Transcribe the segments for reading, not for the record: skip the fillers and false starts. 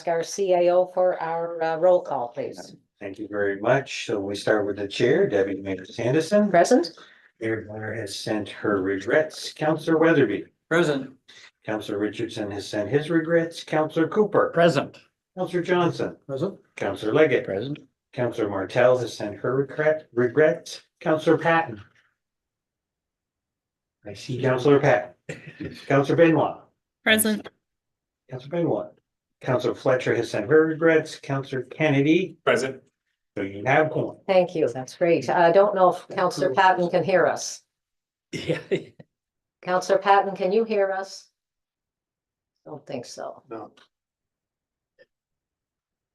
ask our CAO for our roll call, please. Thank you very much. So we start with the chair, Deputy Mayor Sanderson. Present? Mayor Blair has sent her regrets. Councillor Weatherby. Present. Councillor Richardson has sent his regrets. Councillor Cooper. Present. Councillor Johnson. Present. Councillor Leggett. Present. Councillor Martell has sent her regrets. Councillor Patton. I see Councillor Patton. Councillor Benoit. Present. Councillor Benoit. Councillor Fletcher has sent her regrets. Councillor Kennedy. Present. So you have one. Thank you. That's great. I don't know if Councillor Patton can hear us. Yeah. Councillor Patton, can you hear us? Don't think so. No.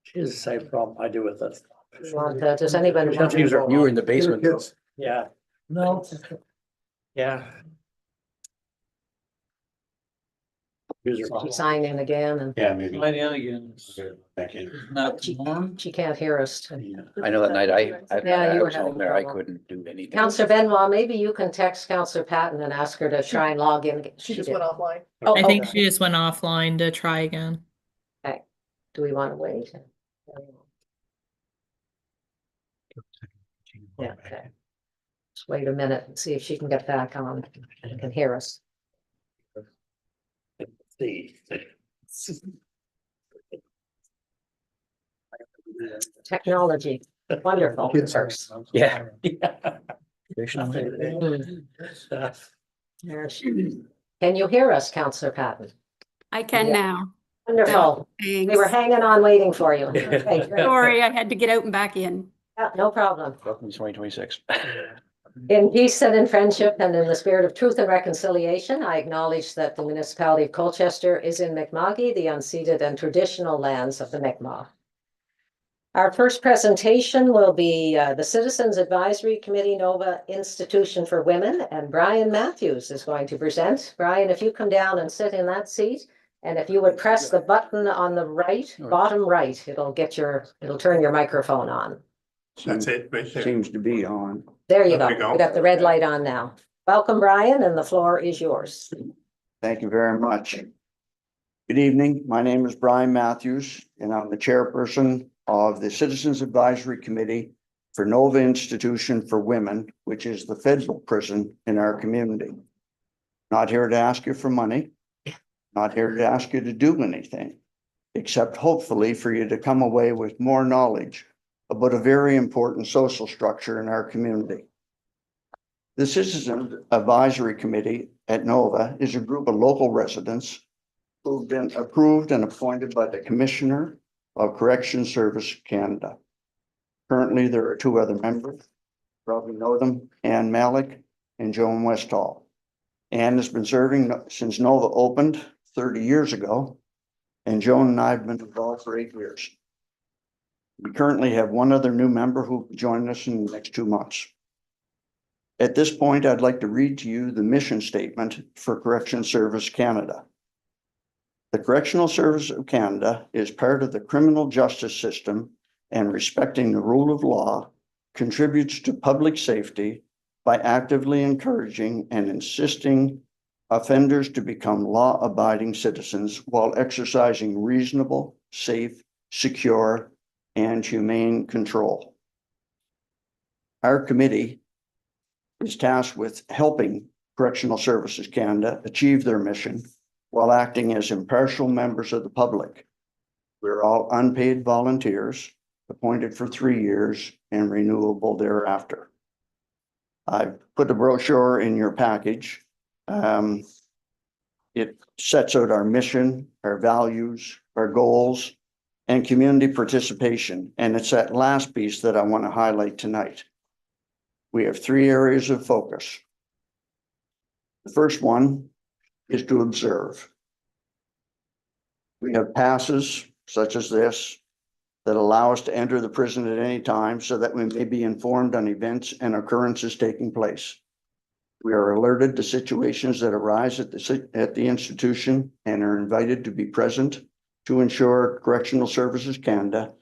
She has the same problem I do with it. You want, does anybody? want to- You were in the basement. Yeah. No. Yeah. She signed in again and Yeah, maybe. again. Thank you. Not she can't hear us. I know that night Yeah, you were was having home there, I trouble. couldn't do anything. Councillor Benoit, maybe you can text Councillor Patton and ask her to try and log in. She just did. went offline. Oh, I think okay. she just went offline to try again. Do we want to wait? Yeah, okay. Just wait a minute and see if she can get back on and can hear us. see. Technology, wonderful. Yeah. There she- Can you hear us, Councillor Patton? I can Yeah. now. Wonderful. Thanks. We were hanging on waiting for you. Okay, great. Sorry, I had to get out and back in. Yeah, no problem. Welcome to 2026. In peace and in friendship and in the spirit of truth and reconciliation, I acknowledge that the Municipality of Colchester is in Mi'kma'ki, the unceded and traditional lands of the Mi'kmaq. Our first presentation will be the Citizens Advisory Committee Nova Institution for Women, and Brian Matthews is going to present. Brian, if you come down and sit in that seat, and if you would press the button on the right, bottom right, it'll turn your microphone on. That's it, right there. Seems to be on. There you go. There we go. We got the red light on now. Welcome, Brian, and the floor is yours. Thank you very much. Good evening. My name is Brian Matthews, and I'm the chairperson of the Citizens Advisory Committee for Nova Institution for Women, which is the federal prison in our community. Not here to ask you for money, not here to ask you to do anything, except hopefully for you to come away with more knowledge about a very important social structure in our community. The Citizens Advisory Committee at Nova is a group of local residents who've been approved and appointed by the Commissioner of Corrections Service Canada. Currently, there are two other members, probably know them, Ann Malik and Joan Westall. Ann has been serving since Nova opened 30 years ago, and Joan and I have been involved for 8 years. We currently have one other new member who will join us in the next 2 months. At this point, I'd like to read to you the mission statement for Corrections Service Canada. The Correctional Service of Canada is part of the criminal justice system, and respecting the rule of law contributes to public safety by actively encouraging and insisting offenders to become law-abiding citizens while exercising reasonable, safe, secure, and humane control. Our committee is tasked with helping Correctional Services Canada achieve their mission while acting as impartial members of the public. We're all unpaid volunteers, appointed for 3 years and renewable thereafter. I've put a brochure in your package. It sets out our mission, our values, our goals, and community participation. And it's that last piece that I want to highlight tonight. We have 3 areas of focus. The first one is to observe. We have passes such as this that allow us to enter the prison at any time so that we may be informed on events and occurrences taking place. We are alerted to situations that arise at the institution and are invited to be present to ensure Correctional Services Canada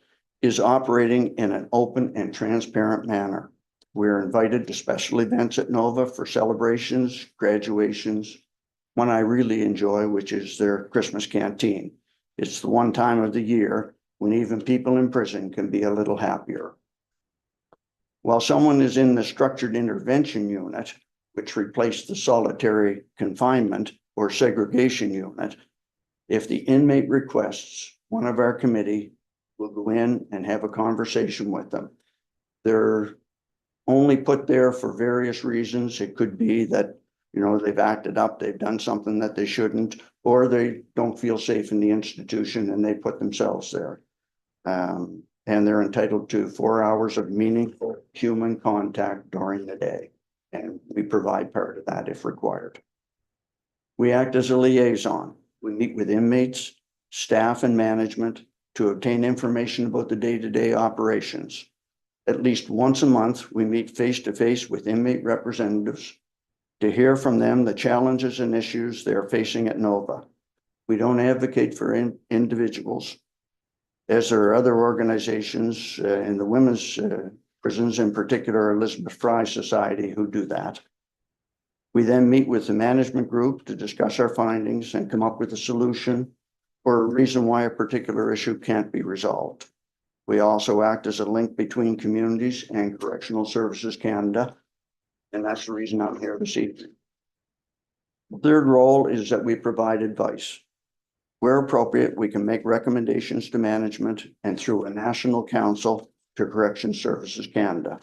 is operating in an open and transparent manner. We are invited to special events at Nova for celebrations, graduations, one I really enjoy, which is their Christmas canteen. It's the one time of the year when even people in prison can be a little happier. While someone is in the structured intervention unit, which replaced the solitary confinement or segregation unit, if the inmate requests, one of our committee will go in and have a conversation with them. They're only put there for various reasons. It could be that, you know, they've acted up, they've done something that they shouldn't, or they don't feel safe in the institution and they put themselves there. And they're entitled to 4 hours of meaningful human contact during the day. And we provide part of that if required. We act as a liaison. We meet with inmates, staff, and management to obtain information about the day-to-day operations. At least once a month, we meet face-to-face with inmate representatives to hear from them the challenges and issues they are facing at Nova. We don't advocate for individuals, as there are other organizations in the women's prisons, in particular Elizabeth Fry Society, who do that. We then meet with the management group to discuss our findings and come up with a solution or a reason why a particular issue can't be resolved. We also act as a link between communities and Correctional Services Canada, and that's the reason I'm here this evening. The third role is that we provide advice. Where appropriate, we can make recommendations to management and through a national council to Correctional Services Canada.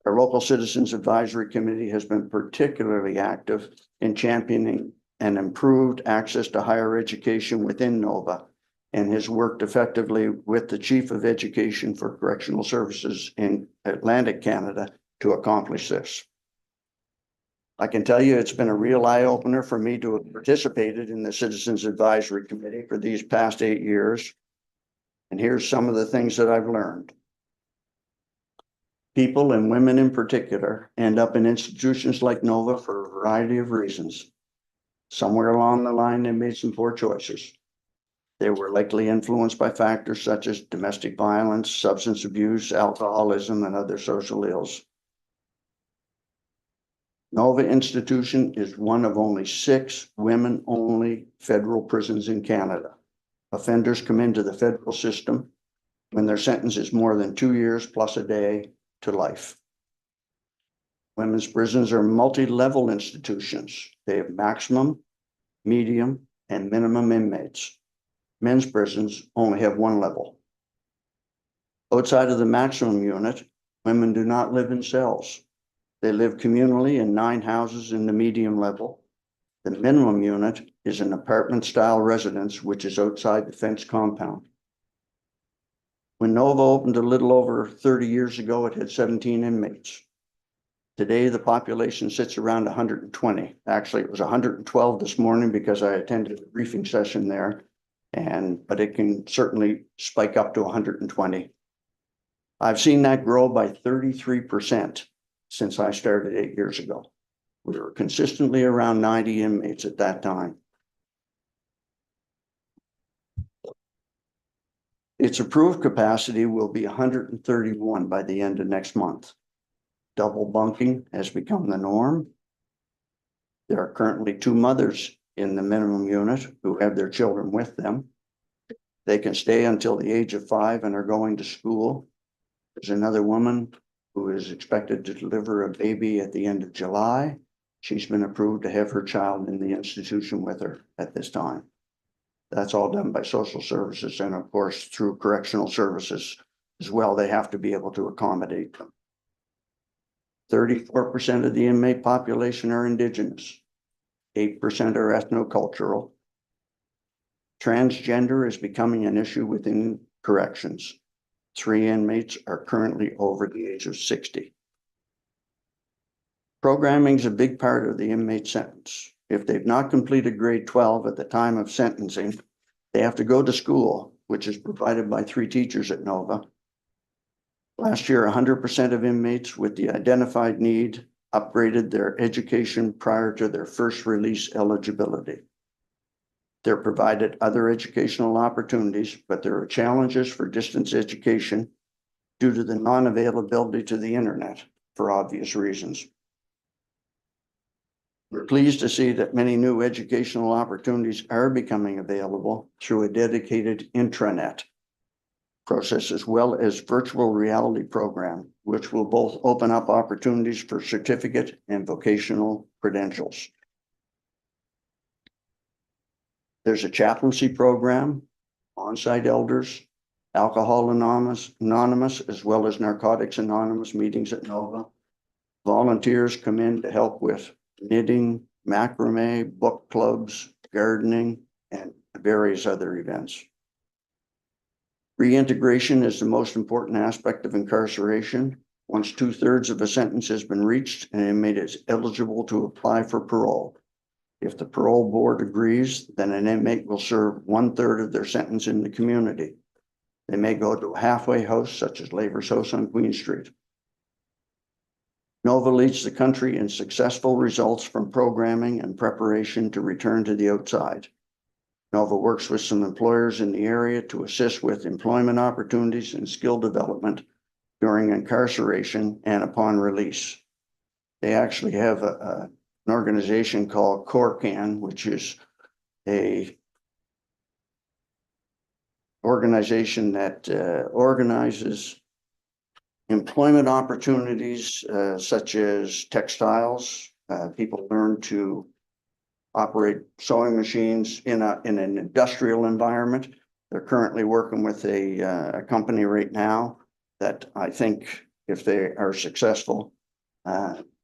Our local Citizens Advisory Committee has been particularly active in championing an improved access to higher education within Nova, and has worked effectively with the Chief of Education for Correctional Services in Atlantic Canada to accomplish this. I can tell you it's been a real eye-opener for me to have participated in the Citizens Advisory Committee for these past 8 years. And here's some of the things that I've learned. People, and women in particular, end up in institutions like Nova for a variety of reasons. Somewhere along the line, they made some poor choices. They were likely influenced by factors such as domestic violence, substance abuse, alcoholism, and other social ills. Nova Institution is one of only 6 women-only federal prisons in Canada. Offenders come into the federal system when their sentence is more than 2 years plus a day to life. Women's prisons are multi-level institutions. They have maximum, medium, and minimum inmates. Men's prisons only have 1 level. Outside of the maximum unit, women do not live in cells. They live communally in 9 houses in the medium level. The minimum unit is an apartment-style residence, which is outside the fenced compound. When Nova opened a little over 30 years ago, it had 17 inmates. Today, the population sits around 120. Actually, it was 112 this morning because I attended a briefing session there, but it can certainly spike up to 120. I've seen that grow by 33% since I started 8 years ago. We were consistently around 90 inmates at that time. Its approved capacity will be 131 by the end of next month. Double bunking has become the norm. There are currently 2 mothers in the minimum unit who have their children with them. They can stay until the age of 5 and are going to school. There's another woman who is expected to deliver a baby at the end of July. She's been approved to have her child in the institution with her at this time. That's all done by social services and of course through correctional services as well. They have to be able to accommodate them. 34% of the inmate population are Indigenous. 8% are ethnocultural. Transgender is becoming an issue within corrections. 3 inmates are currently over the age of 60. Programming is a big part of the inmate sentence. If they've not completed grade 12 at the time of sentencing, they have to go to school, which is provided by 3 teachers at Nova. Last year, 100% of inmates with the identified need upgraded their education prior to their first release eligibility. They're provided other educational opportunities, but there are challenges for distance education due to the non-availability to the internet for obvious reasons. We're pleased to see that many new educational opportunities are becoming available through a dedicated intranet process, as well as virtual reality program, which will both open up opportunities for certificate and vocational credentials. There's a chaplaincy program, on-site elders, Alcohol Anonymous, as well as Narcotics Anonymous meetings at Nova. Volunteers come in to help with knitting, macrame, book clubs, gardening, and various other events. Reintegration is the most important aspect of incarceration. Once 2/3 of a sentence has been reached, an inmate is eligible to apply for parole. If the parole board agrees, then an inmate will serve 1/3 of their sentence in the community. They may go to a halfway house such as Labor's House on Queen Street. Nova leads the country in successful results from programming and preparation to return to the outside. Nova works with some employers in the area to assist with employment opportunities and skill development during incarceration and upon release. They actually have an organization called CORCAN, which is a organization that organizes employment opportunities such as textiles. People learn to operate sewing machines in an industrial environment. They're currently working with a company right now that I think, if they are successful,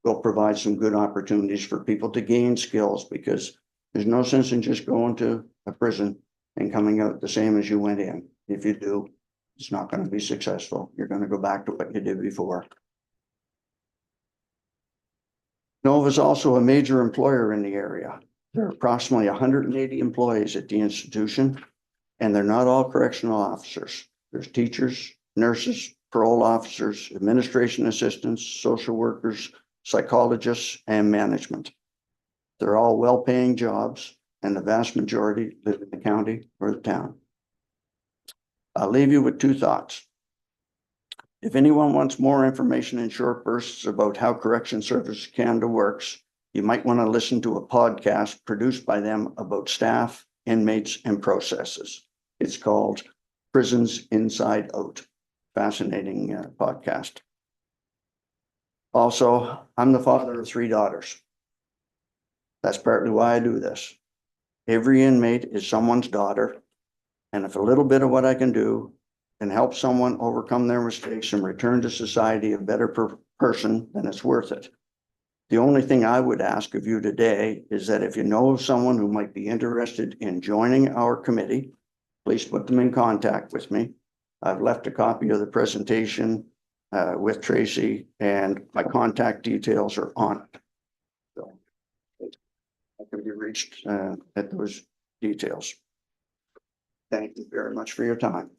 will provide some good opportunities for people to gain skills, because there's no sense in just going to a prison and coming out the same as you went in. If you do, it's not going to be successful. You're going to go back to what you did before. Nova is also a major employer in the area. There are approximately 180 employees at the institution, and they're not all correctional officers. There's teachers, nurses, parole officers, administration assistants, social workers, psychologists, and management. They're all well-paying jobs, and the vast majority live in the county or the town. I'll leave you with two thoughts. If anyone wants more information in short bursts about how Correction Services Canada works, you might want to listen to a podcast produced by them about staff, inmates, and processes. It's called Prisons Inside Out. Fascinating podcast. Also, I'm the father of 3 daughters. That's partly why I do this. Every inmate is someone's daughter, and if a little bit of what I can do can help someone overcome their mistakes and return to society a better person, then it's worth it. The only thing I would ask of you today is that if you know of someone who might be interested in joining our committee, please put them in contact with me. I've left a copy of the presentation with Tracy, and my contact details are on it. So I can be reached at those details. Thank you very much for your time.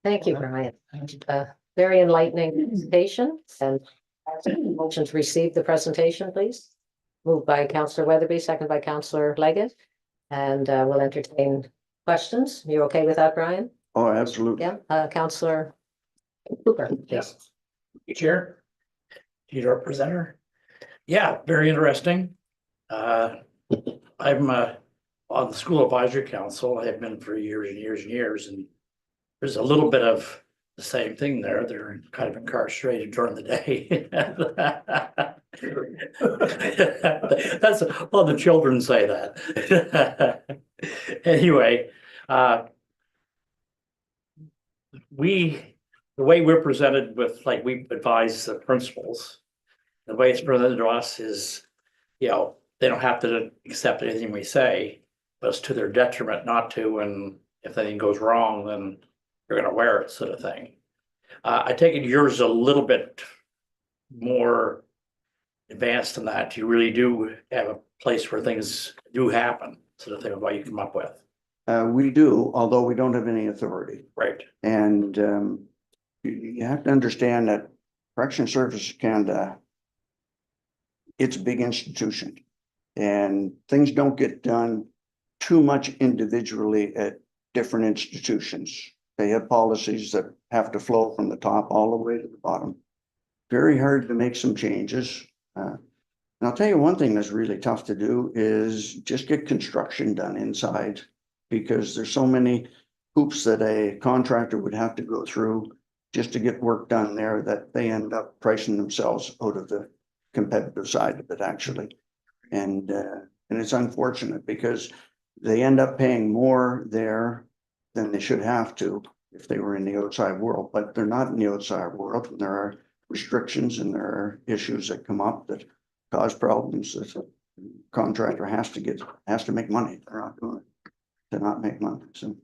Thank you, Brian. Very enlightening presentation, and motion to receive the presentation, please. Moved by Councillor Weatherby, second by Councillor Leggett, and we'll entertain questions. You okay with that, Brian? Oh, absolutely. Yeah, Councillor Cooper. Yes. Chair, Peter, presenter. Yeah, very interesting. I'm on the School Advisory Council. I have been for years and years and years, and there's a little bit of the same thing there. They're kind of incarcerated during the day. That's, well, the children say that. Anyway, the way we're presented with, like, we advise the principals, the way it's presented to us is, you know, they don't have to accept anything we say, but it's to their detriment not to, and if anything goes wrong, then you're gonna wear it, sort of thing. I take it yours is a little bit more advanced than that. You really do have a place where things do happen, sort of thing, what you come up with. We do, although we don't have any authority. Right. And you have to understand that Correction Services Canada, it's a big institution, and things don't get done too much individually at different institutions. They have policies that have to flow from the top all the way to the bottom. Very hard to make some changes. And I'll tell you one thing that's really tough to do is just get construction done inside. Because there's so many hoops that a contractor would have to go through just to get work done there that they end up pricing themselves out of the competitive side of it, actually. And it's unfortunate because they end up paying more there than they should have to if they were in the outside world, but they're not in the outside world. And there are restrictions and there are issues that come up that cause problems that a contractor has to make money. They're not doing it to not make money, so.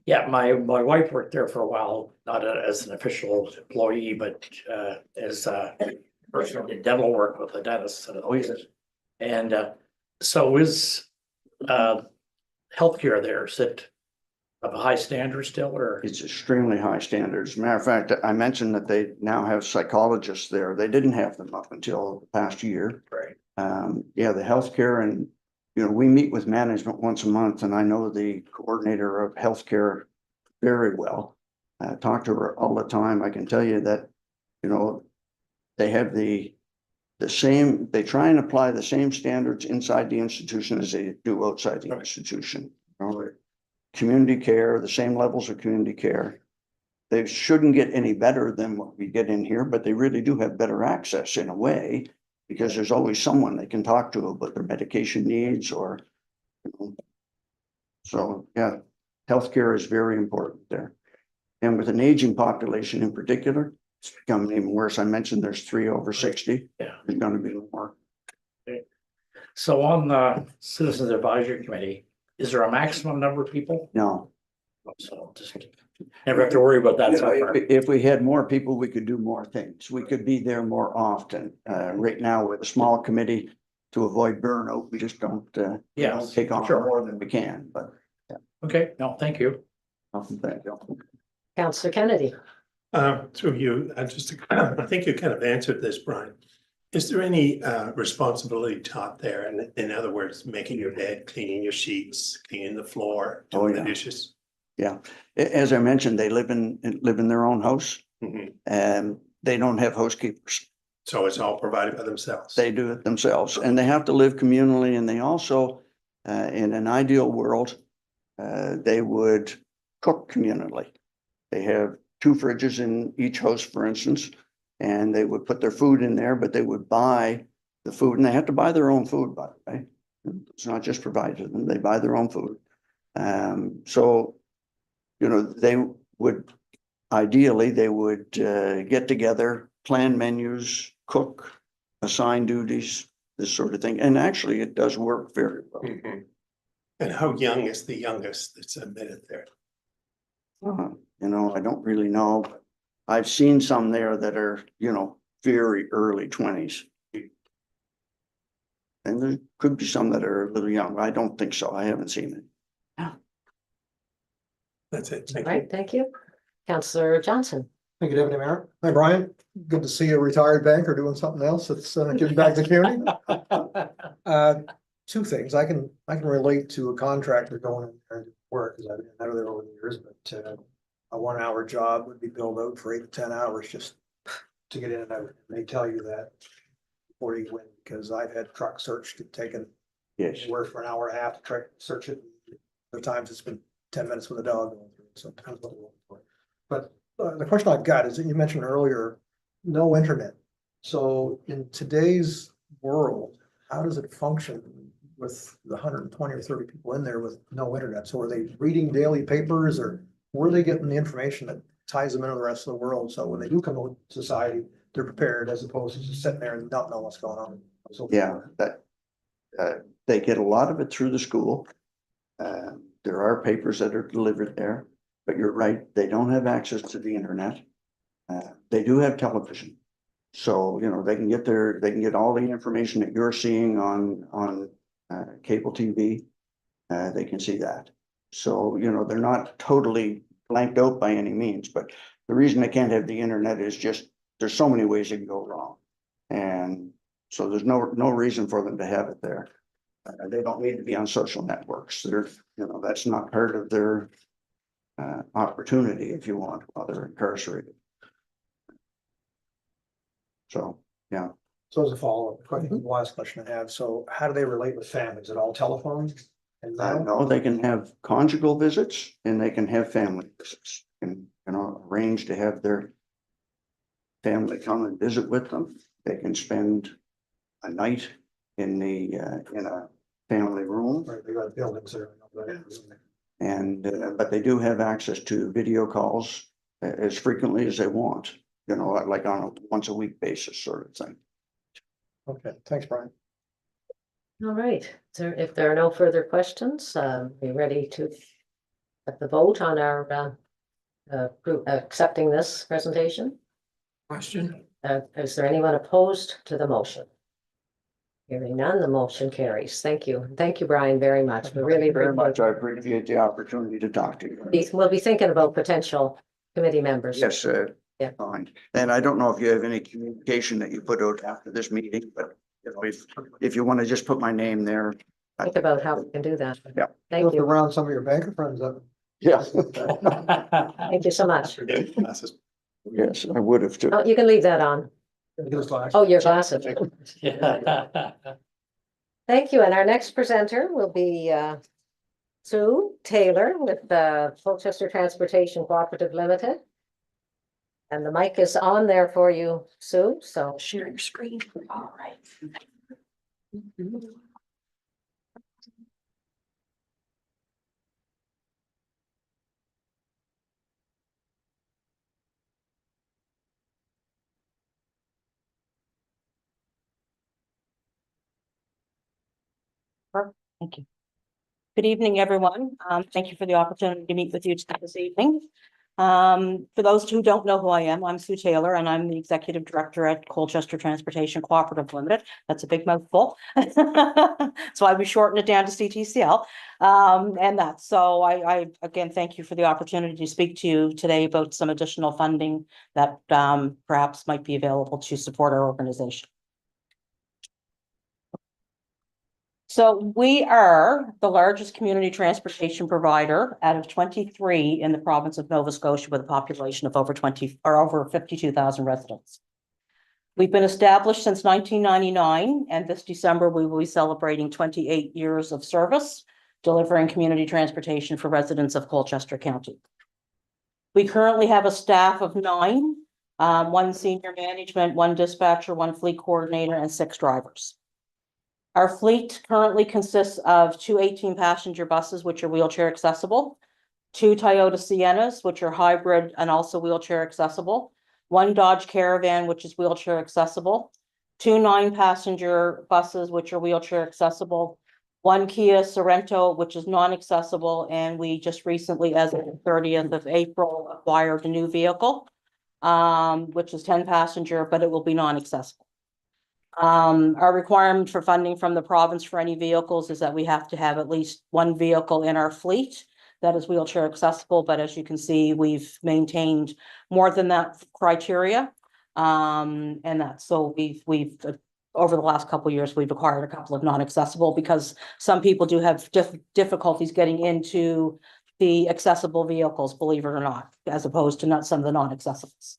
Yeah, my wife worked there for a while, not as an official employee, but as a person who did dental work with a dentist. Oh, yes. And so is healthcare there, is it of a high standard still, or? It's extremely high standards. Matter of fact, I mentioned that they now have psychologists there. They didn't have them up until the past year. Right. Yeah, the healthcare and, you know, we meet with management once a month and I know the coordinator of healthcare very well. I talk to her all the time. I can tell you that, you know, they have the same, they try and apply the same standards inside the institution as they do outside the institution. You know, community care, the same levels of community care. They shouldn't get any better than what we get in here, but they really do have better access in a way because there's always someone they can talk to about their medication needs or, you know. So, yeah, healthcare is very important there. And with an aging population in particular, it's becoming even worse. I mentioned there's 3 over 60. Yeah. There's going to be more. So on the Citizens Advisory Committee, is there a maximum number of people? No. So just never have to worry about that You so know, far. if we had more people, we could do more things. We could be there more often. Right now with a small committee to avoid burnout, we just don't, we don't Yes, take on sure. more than we can, but. Okay, no, thank you. Thank you. Councillor Kennedy. Through you, I think you kind of answered this, Brian. Is there any responsibility taught there? And in other words, making your bed, cleaning your sheets, cleaning the floor, doing the yeah. dishes? Yeah, as I mentioned, they live in their own house Mhm. and they don't have housekeepers. So it's all provided by themselves? They do it themselves and they have to live communally and they also, in an ideal world, they would cook communally. They have 2 fridges in each house, for instance, and they would put their food in there, but they would buy the food and they have to buy their own food, by the way. It's not just provided to them, they buy their own food. So, you know, they would, ideally, they would get together, plan menus, cook, assign duties, this sort of thing. And actually, it does work very well. Mhm. And how young is the youngest that's admitted there? You know, I don't really know, but I've seen some there that are, you know, very early 20s. And there could be some that are a little young. I don't think so. I haven't seen it. That's it. All Thank you. right, thank you. Councillor Johnson. Thank you, Deputy Mayor. Hi, Brian. Good to see a retired banker doing something else that's giving back to the community. 2 things. I can relate to a contractor going in there to work because I've been out of there over the years, but a 1-hour job would be billed out for 8 to 10 hours just to get in and out. And they tell you that before you win, because I've had truck searched and taken Yes. anywhere for an hour and a half to try to search it. Other times it's been 10 minutes with a dog going through, so it depends what we're looking for. But the question I've got is that you mentioned earlier, no internet. So in today's world, how does it function with the 120 or 30 people in there with no internet? So are they reading daily papers or where are they getting the information that ties them into the rest of the world? So when they do come to society, they're prepared as opposed to just sitting there and not know what's going on. So Yeah, that they get a lot of it through the school. There are papers that are delivered there, but you're right, they don't have access to the internet. They do have television. So, you know, they can get all the information that you're seeing on cable TV. They can see that. So, you know, they're not totally blanked out by any means, but the reason they can't have the internet is just, there's so many ways it can go wrong. And so there's no reason for them to have it there. They don't need to be on social networks. They're, you know, that's not part of their opportunity, if you want, while they're incarcerated. So, yeah. So as a follow-up, question, the last question I have, so how do they relate with families? Is it all telephone? And now, No, they can have conjugal visits and they can have family visits and, arrange to have their family come and visit with them. They can spend a night in a family room. right, they got buildings there. And, but they do have access to video calls as frequently as they want, like on a once a week basis sort of thing. Okay, thanks, Brian. All right, so if there are no further questions, we ready to at the vote on our accepting this presentation? Question? Is there anyone opposed to the motion? Hearing none, the motion carries. Thank you. Thank you, Brian, very much. We really Very much. appreciate I appreciate the opportunity to talk to you. it. We'll be thinking about potential committee members. Yes, Yeah. fine. And I don't know if you have any communication that you put out after this meeting, but if you want to just put my name there. Think about how we can do that. Yeah. Thank Look you. around some of your banker friends up. Yeah. Thank you so much. Yes, I would have too. Oh, you can leave that on. Oh, your glasses. Thank you. And our next presenter will be Sue Taylor with the Colchester Transportation Cooperative Limited. And the mic is on there for you, Sue, so. Share your screen. All right. Thank you. Good evening, everyone. Thank you for the opportunity to meet with you this evening. For those who don't know who I am, I'm Sue Taylor, and I'm the Executive Director at Colchester Transportation Cooperative Limited. That's a big mouthful. So I will shorten it down to CTCL. So I again, thank you for the opportunity to speak to you today about some additional funding that perhaps might be available to support our organization. So we are the largest community transportation provider out of 23 in the province of Nova Scotia with a population of over 52,000 residents. We've been established since 1999, and this December we will be celebrating 28 years of service, delivering community transportation for residents of Colchester County. We currently have a staff of 9, 1 senior management, 1 dispatcher, 1 fleet coordinator, and 6 drivers. Our fleet currently consists of 2 18-passenger buses, which are wheelchair accessible, 2 Toyota Siennas, which are hybrid and also wheelchair accessible, 1 Dodge Caravan, which is wheelchair accessible, 2 9-passenger buses, which are wheelchair accessible, 1 Kia Sorento, which is non-accessible, and we just recently, as of the 30th of April, acquired a new vehicle, which is 10-passenger, but it will be non-accessible. Our requirement for funding from the province for any vehicles is that we have to have at least 1 vehicle in our fleet that is wheelchair accessible, but as you can see, we've maintained more than that criteria. And that's so we've over the last couple of years, we've acquired a couple of non-accessible because some people do have difficulties getting into the accessible vehicles, believe it or not, as opposed to not some of the non-accessibles.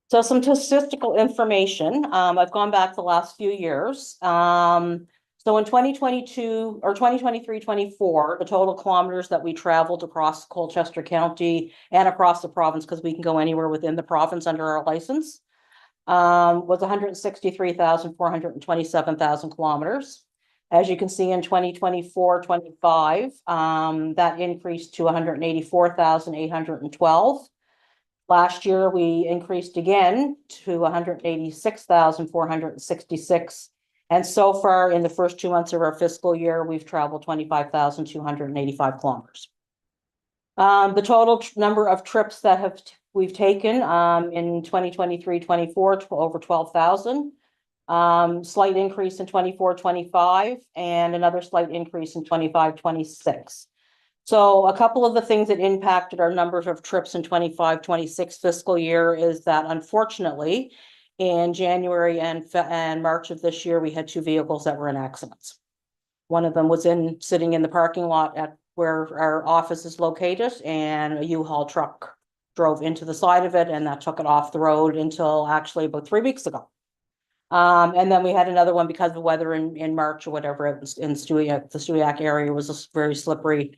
So some statistical information, I've gone back the last few years. So in 2022 or 2023-24, the total kilometers that we traveled across Colchester County and across the province, because we can go anywhere within the province under our license, was 163,427 kilometers. As you can see in 2024-25, that increased to 184,812. Last year, we increased again to 186,466. And so far in the first 2 months of our fiscal year, we've traveled 25,285 kilometers. The total number of trips that we've taken in 2023-24 to over 12,000. Slight increase in 24-25 and another slight increase in 25-26. So a couple of the things that impacted our numbers of trips in 25-26 fiscal year is that unfortunately in January and March of this year, we had 2 vehicles that were in accidents. One of them was sitting in the parking lot at where our office is located, and a U-Haul truck drove into the side of it, and that took it off the road until actually about 3 weeks ago. And then we had another one because of the weather in March or whatever, it was in Stewiacke. The Stewiacke area was a very slippery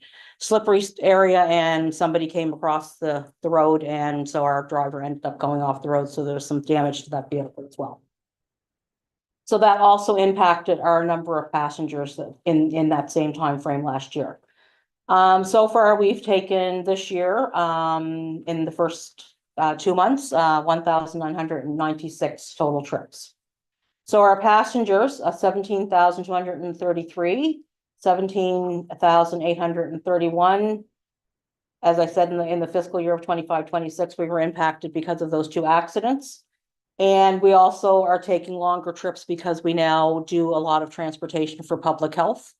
area, and somebody came across the road, and so our driver ended up going off the road, so there was some damage to that vehicle as well. So that also impacted our number of passengers in that same time frame last year. So far, we've taken this year, in the first 2 months, 1,996 total trips. So our passengers are 17,233, 17,831. As I said, in the fiscal year of 25-26, we were impacted because of those 2 accidents. And we also are taking longer trips because we now do a lot of transportation for public health.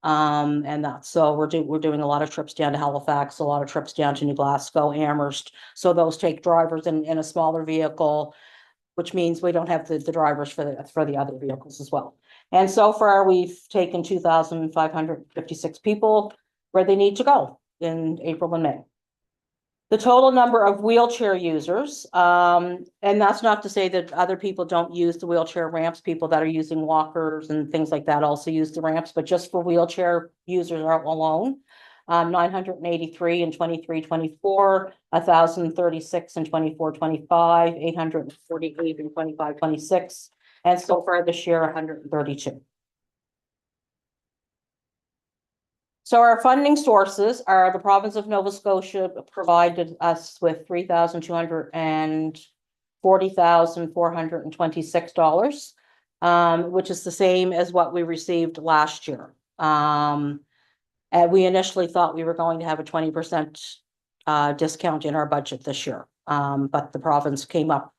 And that's, so we're doing a lot of trips down to Halifax, a lot of trips down to New Glasgow, Amherst. So those take drivers in a smaller vehicle, which means we don't have the drivers for the other vehicles as well. And so far, we've taken 2,556 people where they need to go in April and May. The total number of wheelchair users, and that's not to say that other people don't use the wheelchair ramps, people that are using walkers and things like that also use the ramps, but just for wheelchair users alone, 983 in 23-24, 1,036 in 24-25, 848 in 25-26, and so far this year, 132. So our funding sources are the province of Nova Scotia provided us with $3,240,426, which is the same as what we received last year. And we initially thought we were going to have a 20% discount in our budget this year. But the province came up,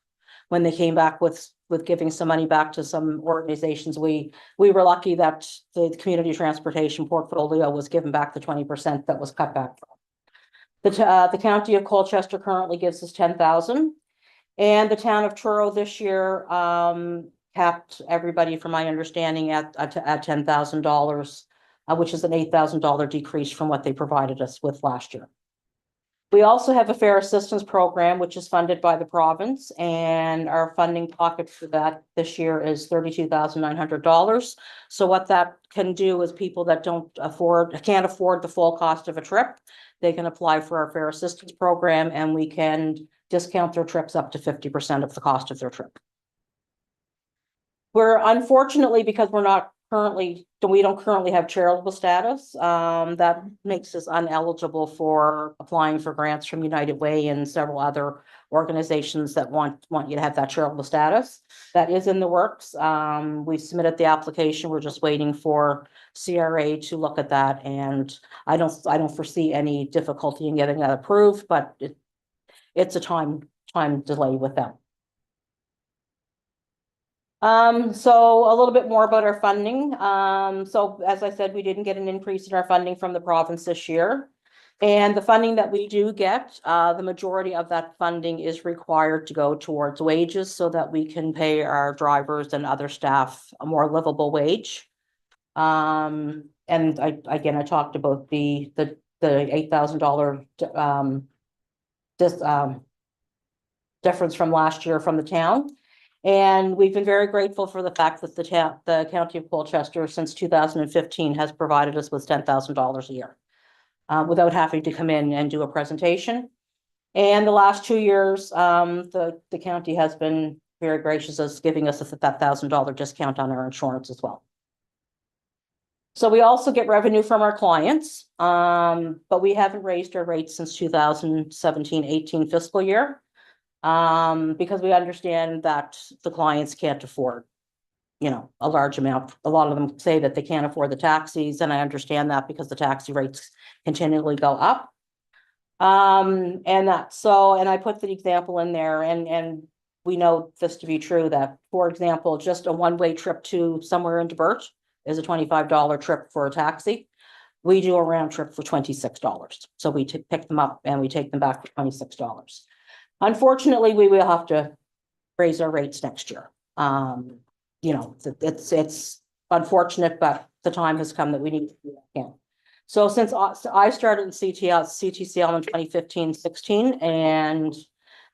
when they came back with giving some money back to some organizations, we were lucky that the community transportation portfolio was given back the 20% that was cut back from. The county of Colchester currently gives us 10,000, and the town of Truro this year capped everybody, from my understanding, at $10,000. Which is an $8,000 decrease from what they provided us with last year. We also have a fare assistance program, which is funded by the province, and our funding pocket for that this year is $32,900. So what that can do is people that can't afford the full cost of a trip, they can apply for our fare assistance program, and we can discount their trips up to 50% of the cost of their trip. We're unfortunately, because we don't currently have charitable status, that makes us ineligible for applying for grants from United Way and several other organizations that want you to have that charitable status. That is in the works. We submitted the application. We're just waiting for CRA to look at that, and I don't foresee any difficulty in getting that approved, but it's a time delay with them. So a little bit more about our funding. So as I said, we didn't get an increase in our funding from the province this year. And the funding that we do get, the majority of that funding is required to go towards wages so that we can pay our drivers and other staff a more livable wage. And I talked about the $8,000 difference from last year from the town. And we've been very grateful for the fact that the county of Colchester since 2015 has provided us with $10,000 a year without having to come in and do a presentation. And the last 2 years, the county has been very gracious as giving us that $1,000 discount on our insurance as well. So we also get revenue from our clients, but we haven't raised our rates since 2017-18 fiscal year. Because we understand that the clients can't afford, a large amount. A lot of them say that they can't afford the taxis, and I understand that because the taxi rates continually go up. And I put the example in there, and we know this to be true, that, for example, just a one-way trip to somewhere in Debert is a $25 trip for a taxi. We do a round trip for $26. So we pick them up and we take them back for $26. Unfortunately, we will have to raise our rates next year. It's unfortunate, but the time has come that we need to do that again. So since I started in CTCL in 2015-16, and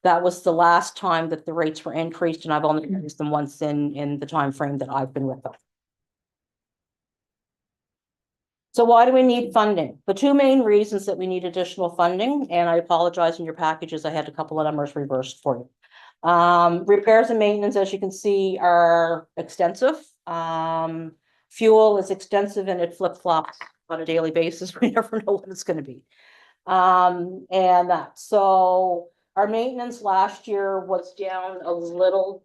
that was the last time that the rates were increased, and I've only increased them once in the time frame that I've been with them. So why do we need funding? The two main reasons that we need additional funding, and I apologize in your packages, I had a couple of numbers reversed for you. Repairs and maintenance, as you can see, are extensive. Fuel is extensive and it flip-flops on a daily basis. We never know what it's gonna be. So our maintenance last year was down a little,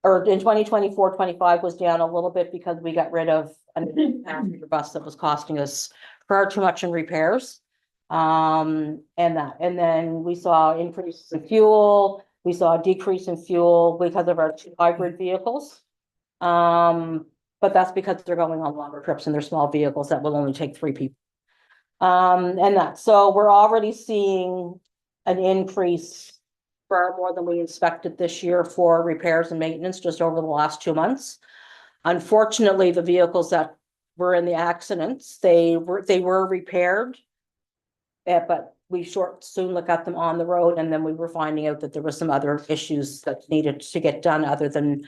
or in 2024-25 was down a little bit because we got rid of a passenger bus that was costing us far too much in repairs. And then we saw increases in fuel. We saw a decrease in fuel because of our two hybrid vehicles. But that's because they're going on longer trips and they're small vehicles that will only take 3 people. So we're already seeing an increase far more than we expected this year for repairs and maintenance just over the last 2 months. Unfortunately, the vehicles that were in the accidents, they were repaired. But we soon looked at them on the road, and then we were finding out that there were some other issues that needed to get done other than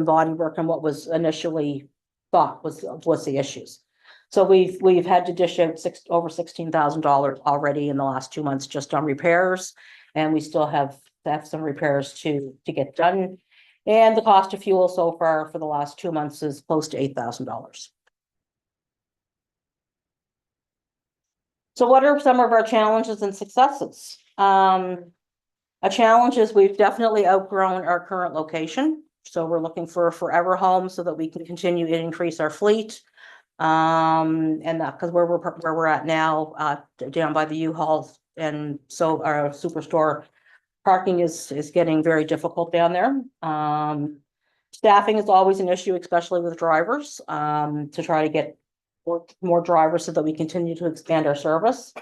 body work and what was initially thought was the issues. So we've had to dish out over $16,000 already in the last 2 months just on repairs, and we still have some repairs to get done. And the cost of fuel so far for the last 2 months is close to $8,000. So what are some of our challenges and successes? A challenge is we've definitely outgrown our current location. So we're looking for a forever home so that we can continue to increase our fleet. And that because where we're at now, down by the U-Haul, and so our superstore parking is getting very difficult down there. Staffing is always an issue, especially with drivers, to try to get more drivers so that we continue to expand our service.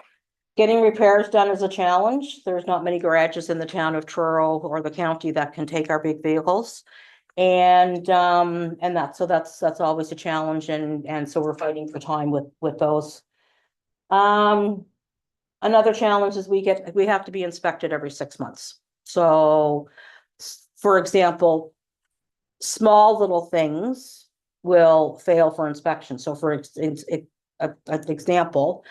Getting repairs done is a challenge. There's not many garages in the town of Truro or the county that can take our big vehicles. And that's always a challenge, and so we're fighting for time with those. Another challenge is we have to be inspected every 6 months. So for example, small little things will fail for inspection. So for an example,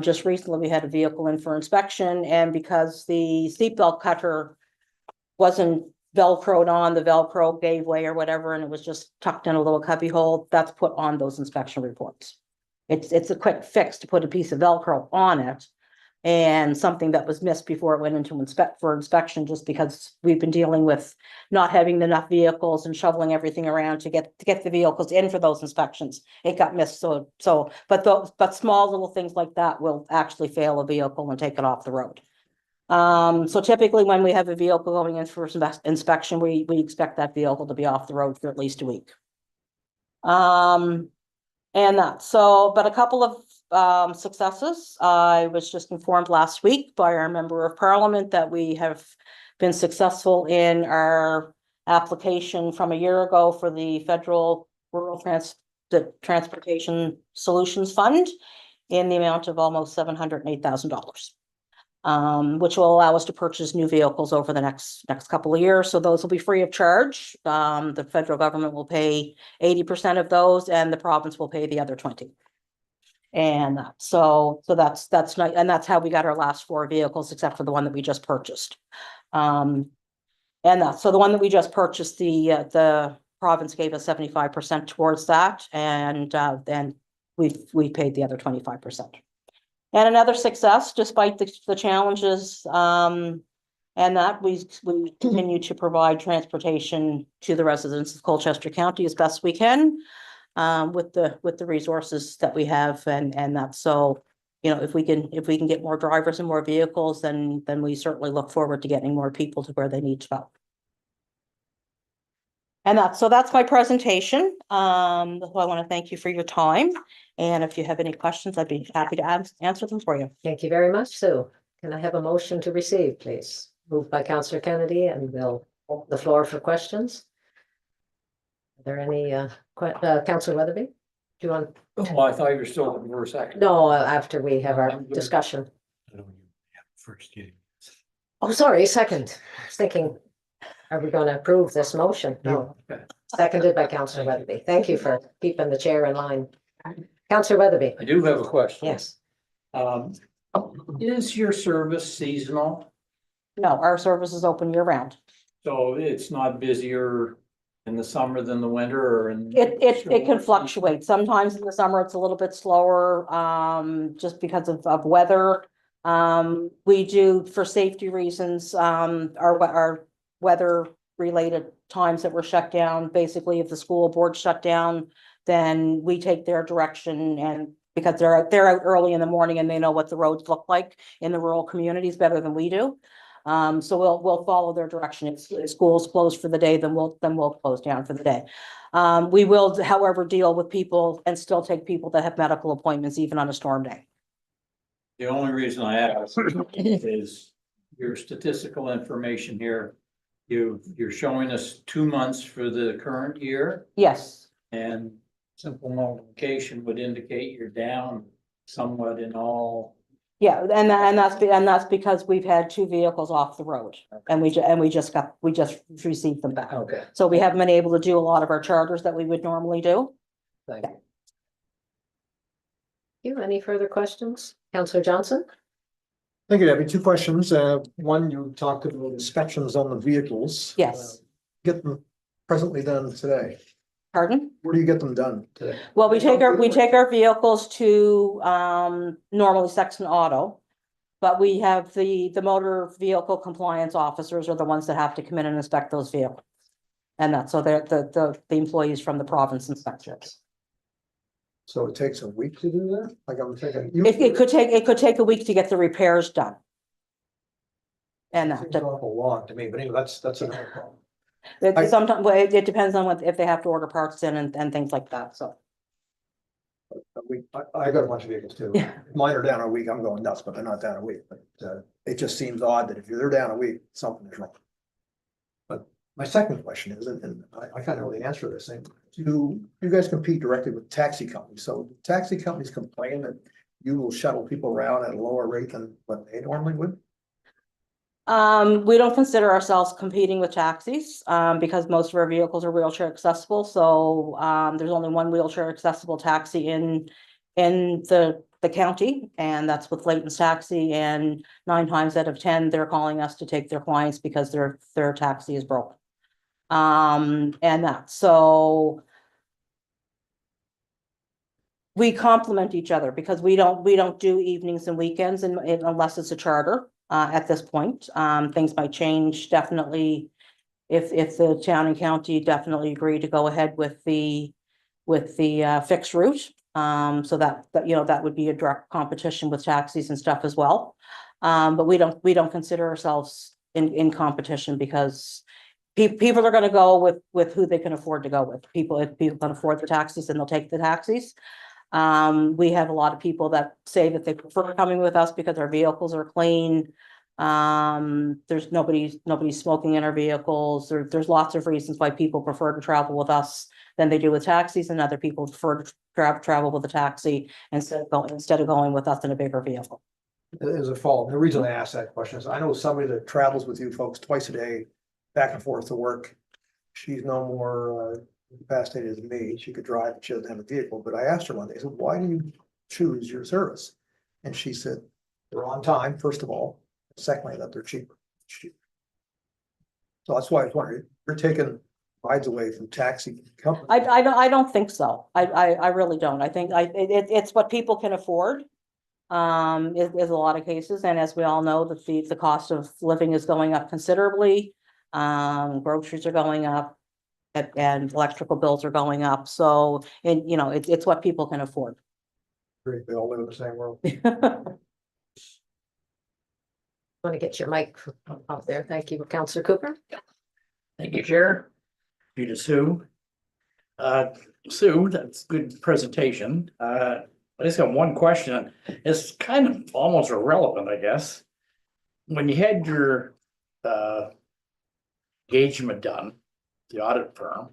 just recently we had a vehicle in for inspection, and because the seatbelt cutter wasn't Velcroed on, the Velcro gave way or whatever, and it was just tucked in a little cubby hole, that's put on those inspection reports. It's a quick fix to put a piece of Velcro on it, and something that was missed before it went into inspection, just because we've been dealing with not having enough vehicles and shoveling everything around to get the vehicles in for those inspections. It got missed. But small little things like that will actually fail a vehicle and take it off the road. So typically when we have a vehicle going in for inspection, we expect that vehicle to be off the road for at least a week. But a couple of successes. I was just informed last week by our member of parliament that we have been successful in our application from a year ago for the Federal Rural Transportation Solutions Fund in the amount of almost $708,000. Which will allow us to purchase new vehicles over the next couple of years. So those will be free of charge. The federal government will pay 80% of those, and the province will pay the other 20%. And so that's nice, and that's how we got our last 4 vehicles, except for the one that we just purchased. So the one that we just purchased, the province gave us 75% towards that, and then we paid the other 25%. And another success, despite the challenges, and that we continue to provide transportation to the residents of Colchester County as best we can, with the resources that we have, and that's so, if we can get more drivers and more vehicles, then we certainly look forward to getting more people to where they need to go. And that's my presentation. So I want to thank you for your time. And if you have any questions, I'd be happy to answer them for you. Thank you very much, Sue. Can I have a motion to receive, please? Moved by Councillor Kennedy, and we'll open the floor for questions. Are there any, Councillor Weatherby? Do you want, Oh, I thought you were still looking for a second. no, after we have our discussion. First, you. Oh, sorry, second. I was thinking, are we going to approve this motion? No. Seconded by Councillor Weatherby. Thank you for keeping the chair in line. Councillor Weatherby, I do have a question. yes. Is your service seasonal? No, our service is open year round. So it's not busier in the summer than the winter or in? It can fluctuate. Sometimes in the summer, it's a little bit slower, just because of weather. We do, for safety reasons, our weather related times that were shut down. Basically, if the school board shut down, then we take their direction, and because they're out early in the morning and they know what the roads look like in the rural communities better than we do. So we'll follow their direction. If school's closed for the day, then we'll close down for the day. We will, however, deal with people and still take people that have medical appointments even on a storm day. The only reason I ask is your statistical information here. You're showing us 2 months for the current year, Yes, and simple multiplication would indicate you're down somewhat in all. yeah, and that's because we've had 2 vehicles off the road, and we just received them back. Okay. So we haven't been able to do a lot of our charters that we would normally do. Thank you. Any further questions? Councillor Johnson? Thank you, Debbie. 2 questions. One, you talked about inspections on the vehicles. Yes. Get them presently done today. Pardon? Where do you get them done today? Well, we take our vehicles to normally Sexton Auto. But we have the motor vehicle compliance officers are the ones that have to come in and inspect those vehicles. And that's so they're the employees from the province inspectors. So it takes a week to do that? Like I'm thinking. It could take a week to get the repairs done. And Seems awful long to me, but anyway, that's another problem. sometimes, well, it depends on if they have to order parts in and things like that, so. I got a bunch of vehicles too. Yeah. Mine are down a week. I'm going nuts, but they're not down a week. But it just seems odd that if they're down a week, something is wrong. But my second question is, and I kind of know the answer to this thing. Do you guys compete directly with taxi companies? So taxi companies complain that you will shuttle people around at a lower rate than what they normally would? We don't consider ourselves competing with taxis, because most of our vehicles are wheelchair accessible, so, there's only one wheelchair accessible taxi in the county, and that's with Layton's Taxi, and 9 times out of 10, they're calling us to take their clients because their taxi is broken. And that, so we complement each other because we don't do evenings and weekends unless it's a charter. At this point, things might change definitely if the town and county definitely agree to go ahead with the fixed route. So that that would be a direct competition with taxis and stuff as well. But we don't consider ourselves in competition because people are going to go with who they can afford to go with. If people can afford the taxis, then they'll take the taxis. We have a lot of people that say that they prefer coming with us because our vehicles are clean. There's nobody smoking in our vehicles. There's lots of reasons why people prefer to travel with us than they do with taxis, and other people prefer to travel with a taxi instead of going with us in a bigger vehicle. As a follow, the reason I asked that question is I know somebody that travels with you folks twice a day, back and forth to work. She's no more incapacitated than me. She could drive, she doesn't have a vehicle, but I asked her one day, I said, why do you choose your service? And she said, they're on time, first of all. Secondly, that they're cheaper. So that's why I was wondering, you're taking rides away from taxi companies. I don't think so. I really don't. I think it's what people can afford. Is a lot of cases, and as we all know, the cost of living is going up considerably. Groceries are going up, and electrical bills are going up. So, and it's what people can afford. Great, they all live in the same world. Want to get your mic up there. Thank you, Councillor Cooper. Thank you, Chair. You to Sue. Sue, that's good presentation. I just got one question. It's kind of almost irrelevant, I guess. When you had your engagement done, the audit firm,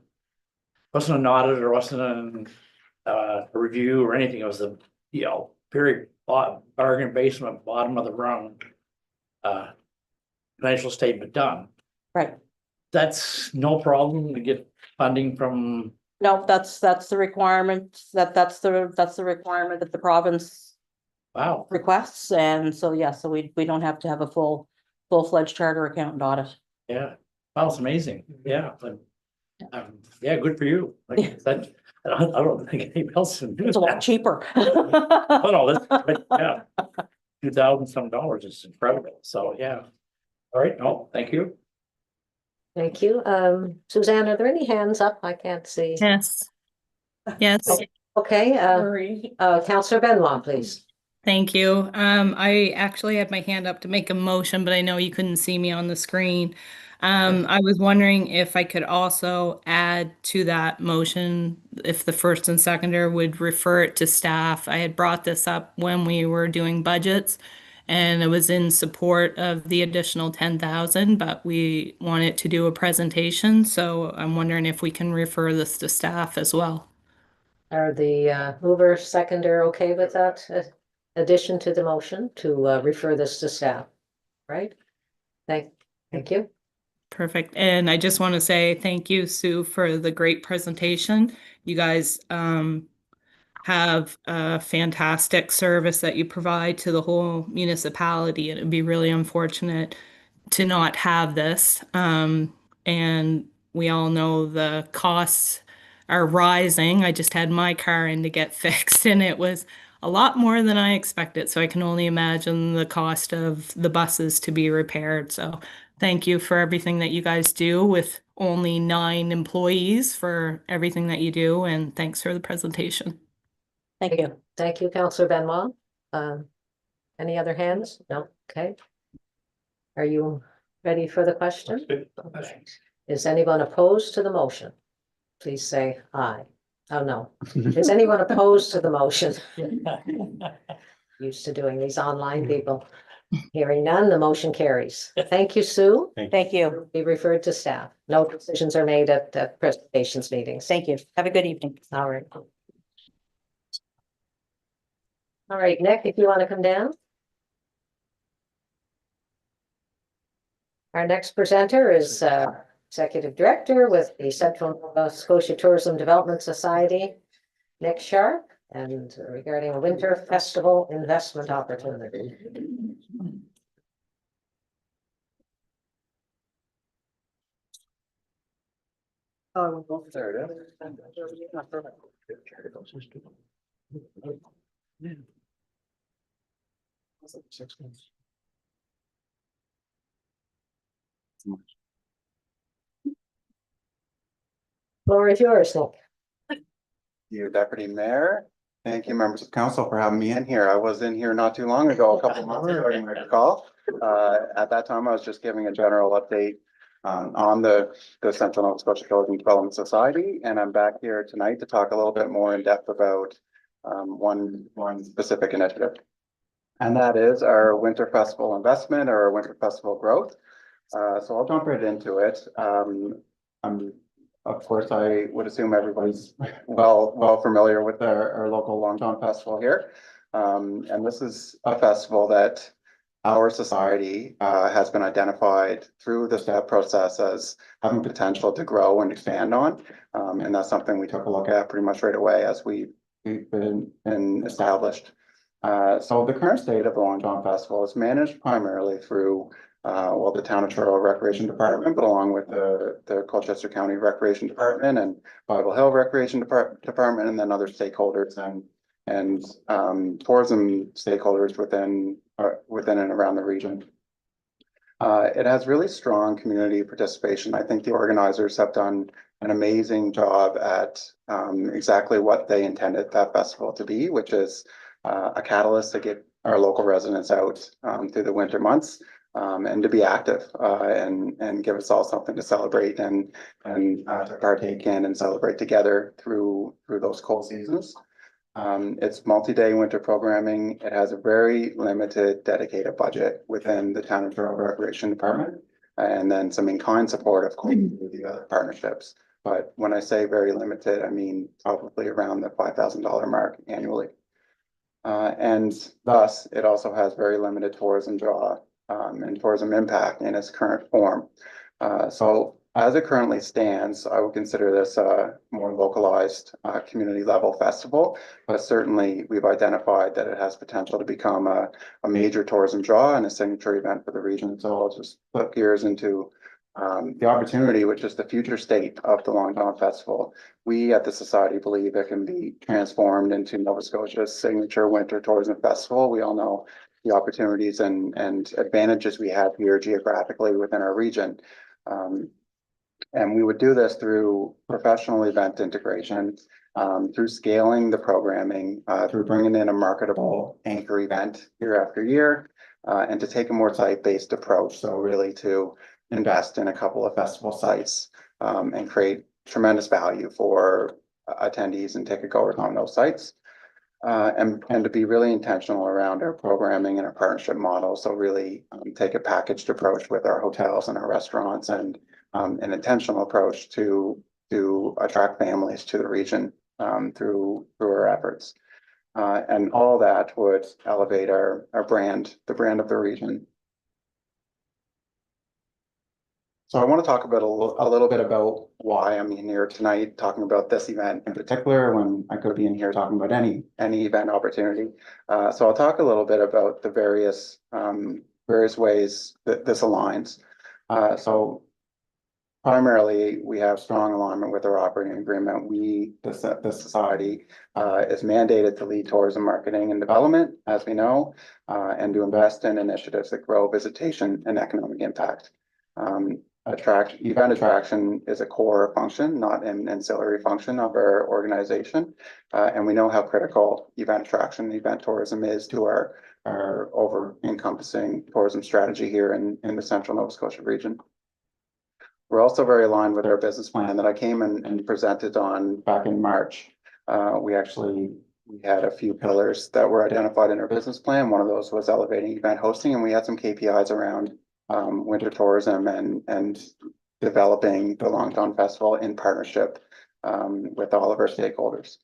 wasn't an auditor, wasn't an review or anything. It was the, you know, very bargain basement, bottom of the rung. Financial statement done. Right. That's no problem to get funding from, No, that's the requirement, that's the requirement that the province wow, requests, and so, yeah, so we don't have to have a full-fledged charter accountant audit. yeah, wow, it's amazing, yeah, but. Yeah, good for you, like that, I don't think anybody else can do It's a lot that. cheaper. Oh, no, that's, but, yeah. $2,000 some is incredible, so, yeah. All right, no, thank you. Thank you. Suzanne, are there any hands up? I can't see. Yes. Yes, Okay, Councillor Benoit, please. thank you. I actually had my hand up to make a motion, but I know you couldn't see me on the screen. I was wondering if I could also add to that motion, if the first and seconder would refer it to staff. I had brought this up when we were doing budgets, and it was in support of the additional 10,000, but we wanted to do a presentation, so I'm wondering if we can refer this to staff as well. Are the mover seconder okay with that addition to the motion to refer this to staff? Right? Thank you. Perfect. And I just want to say thank you, Sue, for the great presentation. You guys have a fantastic service that you provide to the whole municipality. And it'd be really unfortunate to not have this. And we all know the costs are rising. I just had my car in to get fixed, and it was a lot more than I expected. So I can only imagine the cost of the buses to be repaired. So thank you for everything that you guys do with only 9 employees, for everything that you do. And thanks for the presentation. Thank you. Thank you, Councillor Benoit. Any other hands? No, okay. Are you ready for the question? Is anyone opposed to the motion? Please say aye. Oh, no. Is anyone opposed to the motion? Used to doing these online people. Hearing none, the motion carries. Thank you, Sue. Thank you. Be referred to staff. No decisions are made at presentations meetings. Thank you. Have a good evening. All right. All right, Nick, if you want to come down. Our next presenter is Executive Director with the Central Nova Scotia Tourism Development Society, Nick Sharpe, and regarding a winter festival investment opportunity. There it is. Floor is yours, Nick. You, Deputy Mayor. Thank you, members of council, for having me in here. I was in here not too long ago, a couple of months ago, you might recall. At that time, I was just giving a general update on the Central Nova Scotia Tourism Development Society, and I'm back here tonight to talk a little bit more in depth about one specific initiative. And that is our Winter Festival investment, or our Winter Festival growth. So I'll jump right into it. Of course, I would assume everybody's well familiar with our local Long John Festival here. And this is a festival that our society has been identified through the staff process as having potential to grow and expand on. And that's something we took a look at pretty much right away as we've been established. So the current state of the Long John Festival is managed primarily through the Town of Truro Recreation Department, but along with the Colchester County Recreation Department and Bible Hill Recreation Department, and then other stakeholders and tourism stakeholders within and around the region. It has really strong community participation. I think the organizers have done an amazing job at exactly what they intended that festival to be, which is a catalyst to get our local residents out through the winter months. And to be active and give us all something to celebrate and to partake in and celebrate together through those cold seasons. It's multi-day winter programming. It has a very limited dedicated budget within the Town of Truro Recreation Department, and then some in-kind support, of course, with the other partnerships. but when I say very limited, I mean probably around the $5,000 mark annually. And thus, it also has very limited tourism draw and tourism impact in its current form. So as it currently stands, I would consider this a more localized community level festival, but certainly we've identified that it has potential to become a major tourism draw and a signature event for the region. So I'll just flip gears into the opportunity, which is the future state of the Long John Festival. We at the Society believe it can be transformed into Nova Scotia's signature winter tourism festival. We all know the opportunities and advantages we have here geographically within our region. And we would do this through professional event integration, through scaling the programming, through bringing in a marketable anchor event year after year, and to take a more site-based approach. So really to invest in a couple of festival sites and create tremendous value for attendees and ticket goers on those sites. And to be really intentional around our programming and our partnership model. So really take a packaged approach with our hotels and our restaurants and an intentional approach to attract families to the region through our efforts. And all that would elevate our brand, the brand of the region. So I want to talk about a little bit about why I'm in here tonight, talking about this event in particular, when I could be in here talking about any event opportunity. So I'll talk a little bit about the various ways that this aligns. So primarily, we have strong alignment with our operating agreement. The Society, is mandated to lead tourism marketing and development, as we know, and to invest in initiatives that grow visitation and economic impact. Event attraction is a core function, not an ancillary function of our organization. And we know how critical event attraction, event tourism is to our over encompassing tourism strategy here in the central Nova Scotia region. We're also very aligned with our business plan that I came and presented on back in March. We had a few pillars that were identified in our business plan. One of those was elevating event hosting, and we had some KPIs around winter tourism and developing the Long John Festival in partnership with all of our stakeholders.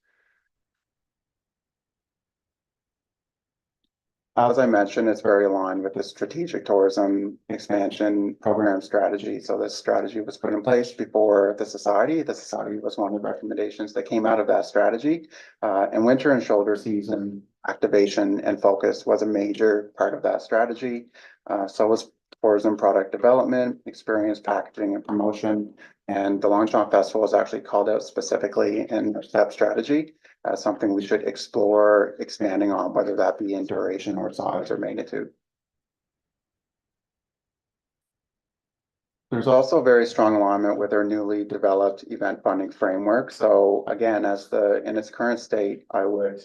As I mentioned, it's very aligned with the strategic tourism expansion program strategy. So this strategy was put in place before the Society. The Society was one of the recommendations that came out of that strategy. And winter and shoulder season activation and focus was a major part of that strategy. So was tourism product development, experience packaging and promotion. And the Long John Festival was actually called out specifically in our STEP strategy as something we should explore expanding on, whether that be in duration or size or magnitude. There's also very strong alignment with our newly developed event funding framework. So again, in its current state, I would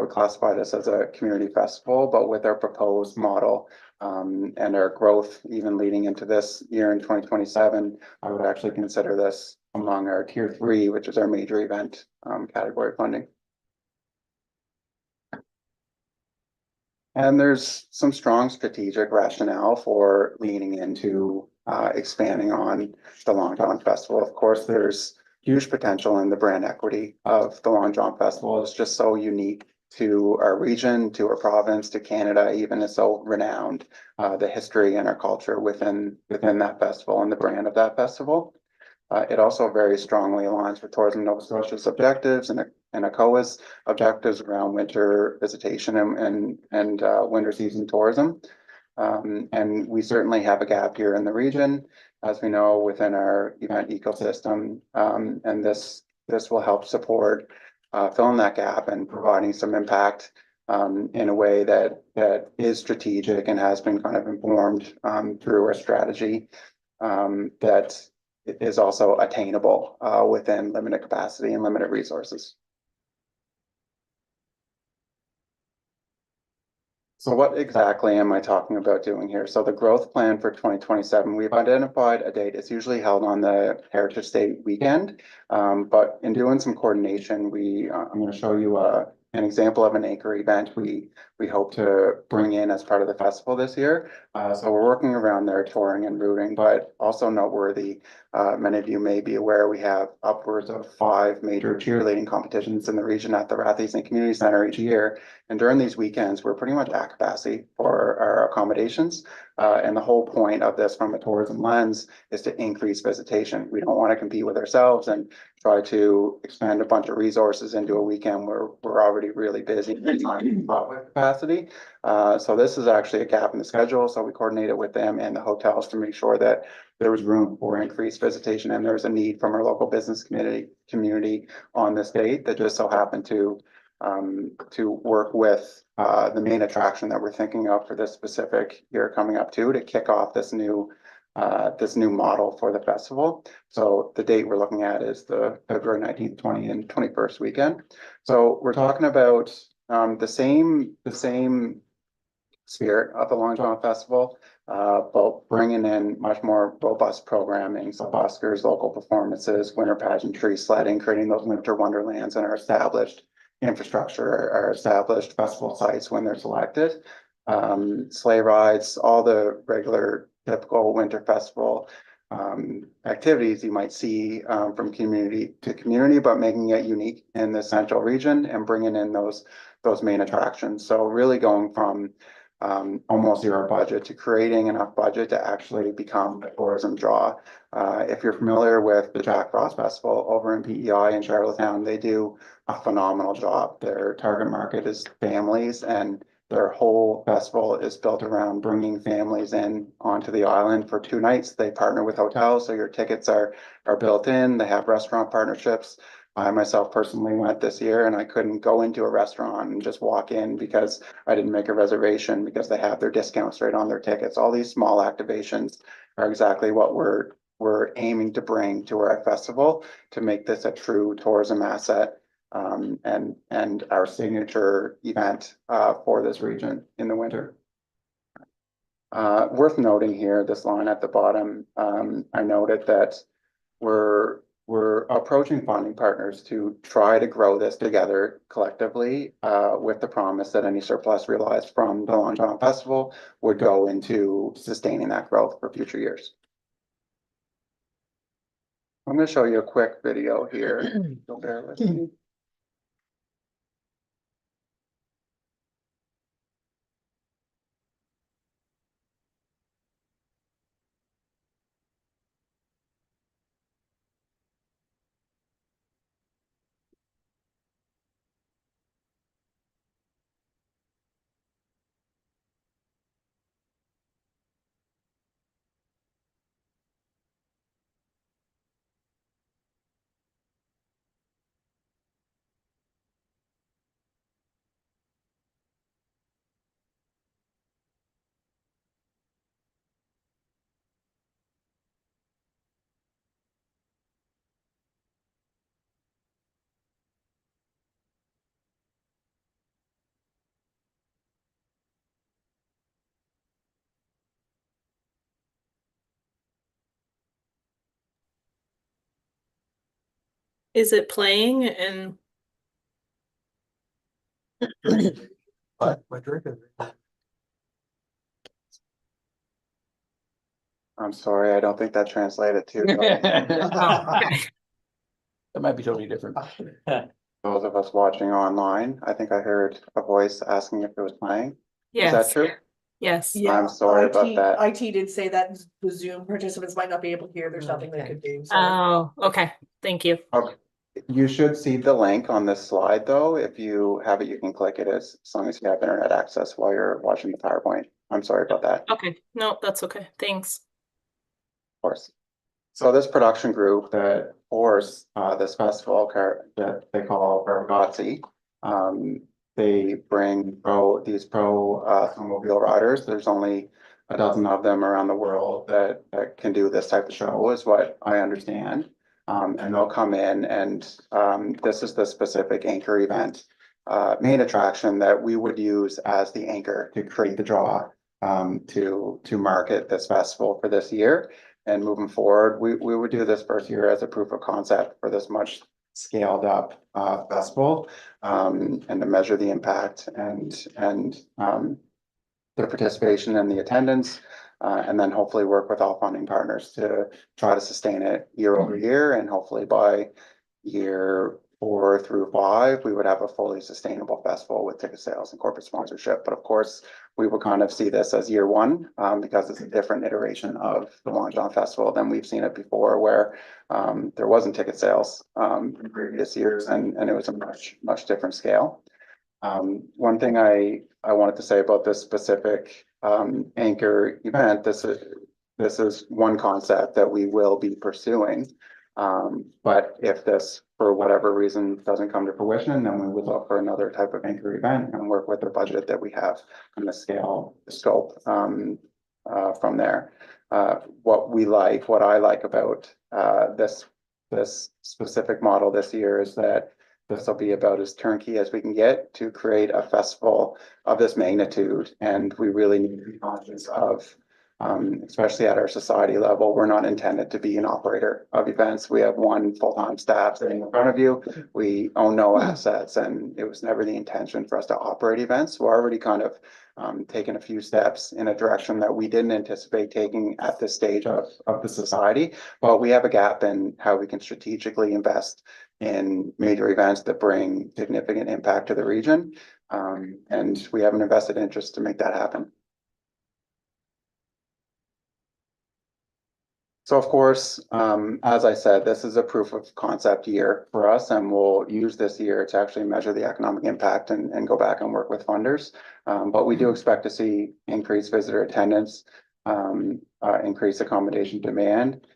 classify this as a community festival, but with our proposed model and our growth even leading into this year in 2027, I would actually consider this among our tier 3, which is our major event category funding. And there's some strong strategic rationale for leaning into expanding on the Long John Festival. Of course, there's huge potential in the brand equity of the Long John Festival. It's just so unique to our region, to our province, to Canada, even. It's so renowned, the history and our culture within that festival and the brand of that festival. It also very strongly aligns with Tourism Nova Scotia's objectives and ACOA's objectives around winter visitation and winter season tourism. And we certainly have a gap here in the region, as we know, within our event ecosystem. And this will help support filling that gap and providing some impact in a way that is strategic and has been kind of informed through our strategy that is also attainable within limited capacity and limited resources. So what exactly am I talking about doing here? So the growth plan for 2027, we've identified a date. It's usually held on the Heritage Day weekend, but in doing some coordination, I'm going to show you an example of an anchor event we hope to bring in as part of the festival this year. So we're working around their touring and routing, but also noteworthy, many of you may be aware, we have upwards of 5 major cheerleading competitions in the region at the Rathieson Community Center each year. And during these weekends, we're pretty much at capacity for our accommodations. And the whole point of this from a tourism lens is to increase visitation. We don't want to compete with ourselves and try to expand a bunch of resources into a weekend where we're already really busy and not with capacity. So this is actually a gap in the schedule. So we coordinated with them and the hotels to make sure that there was room for increased visitation, and there's a need from our local business community on this date that just so happened to work with the main attraction that we're thinking of for this specific year coming up to kick off this new model for the festival. So the date we're looking at is the February 19th, 20th, and 21st weekend. So we're talking about the same spirit of the Long John Festival, but bringing in much more robust programming, so buskers, local performances, winter pageantry, sledding, creating those winter wonderlands and our established infrastructure, our established festival sites when they're selected, sleigh rides, all the regular typical winter festival activities you might see from community to community, but making it unique in the central region and bringing in those main attractions. So really going from almost zero budget to creating enough budget to actually become a tourism draw. If you're familiar with the Jack Frost Festival over in PEI in Charlottetown, they do a phenomenal job. Their target market is families, and their whole festival is built around bringing families in onto the island for 2 nights. They partner with hotels, so your tickets are built in. They have restaurant partnerships. I myself personally went this year and I couldn't go into a restaurant and just walk in because I didn't make a reservation because they have their discounts right on their tickets. All these small activations are exactly what we're aiming to bring to our festival to make this a true tourism asset and our signature event for this region in the winter. Worth noting here, this line at the bottom, I noted that we're approaching funding partners to try to grow this together collectively with the promise that any surplus realized from the Long John Festival would go into sustaining that growth for future years. I'm going to show you a quick video here. So bear with me. Is it playing? And My drink is. I'm sorry, I don't think that translated to That might be totally different. those of us watching online. I think I heard a voice asking if it was playing. Is that yes, true? yes. I'm sorry about that. IT did say that the Zoom participants might not be able to hear. There's nothing they could do. So Oh, okay. Thank you. Okay. You should see the link on this slide, though. If you have it, you can click it as long as you have internet access while you're watching the PowerPoint. I'm sorry about that. Okay. No, that's okay. Thanks. Of course. So this production group that pours this festival that they call Ragazzi, they bring these pro snowmobile riders. There's only a dozen of them around the world that can do this type of show, is what I understand. And they'll come in and this is the specific anchor event, main attraction that we would use as the anchor to create the draw to market this festival for this year. And moving forward, we would do this first year as a proof of concept for this much scaled up festival, and to measure the impact and the participation and the attendance, and then hopefully work with all funding partners to try to sustain it year over year, and hopefully by year 4 through 5, we would have a fully sustainable festival with ticket sales and corporate sponsorship. But of course, we will kind of see this as year 1, because it's a different iteration of the Long John Festival than we've seen it before, where there wasn't ticket sales in previous years, and it was a much different scale. One thing I wanted to say about this specific anchor event, this is one concept that we will be pursuing. But if this, for whatever reason, doesn't come to fruition, then we would look for another type of anchor event and work with the budget that we have and the scope from there. What I like about this specific model this year is that this will be about as turnkey as we can get to create a festival of this magnitude, and we really need to be conscious of, especially at our society level, we're not intended to be an operator of events. We have one full-time staff sitting in front of you. We own no assets, and it was never the intention for us to operate events. We're already kind of taken a few steps in a direction that we didn't anticipate taking at this stage of the society, but we have a gap in how we can strategically invest in major events that bring significant impact to the region, and we have an invested interest to make that happen. So of course, as I said, this is a proof of concept year for us, and we'll use this year to actually measure the economic impact and go back and work with funders. But we do expect to see increased visitor attendance, increased accommodation demand,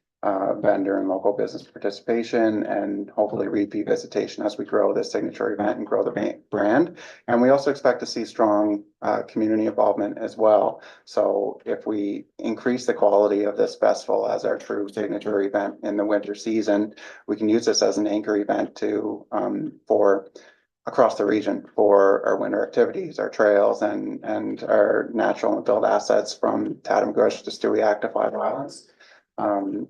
vendor and local business participation, and hopefully repeat visitation as we grow this signature event and grow the brand. And we also expect to see strong community involvement as well. So if we increase the quality of this festival as our true signature event in the winter season, we can use this as an anchor event to for across the region for our winter activities, our trails, and our natural and built assets from Tatamgush to Stewie Active 5 Islands.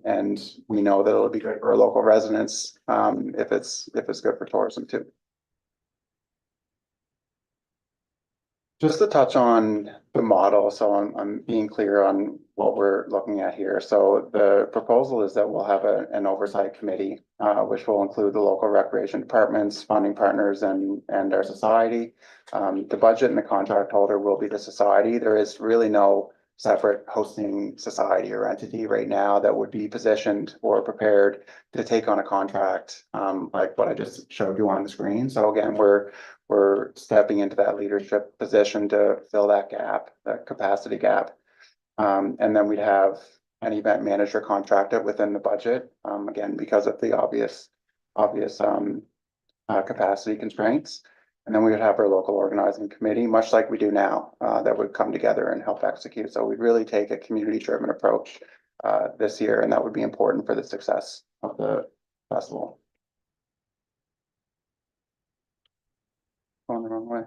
And we know that it'll be good for our local residents if it's good for tourism too. Just to touch on the model, so I'm being clear on what we're looking at here. So the proposal is that we'll have an oversight committee, which will include the local recreation departments, funding partners, and our society. The budget and the contract holder will be the society. There is really no separate hosting society or entity right now that would be positioned or prepared to take on a contract like what I just showed you on the screen. So again, we're stepping into that leadership position to fill that gap, that capacity gap. And then we'd have an event manager contracted within the budget, again, because of the obvious capacity constraints. And then we would have our local organizing committee, much like we do now, that would come together and help execute. So we'd really take a community-driven approach this year, and that would be important for the success of the festival. Going the wrong way.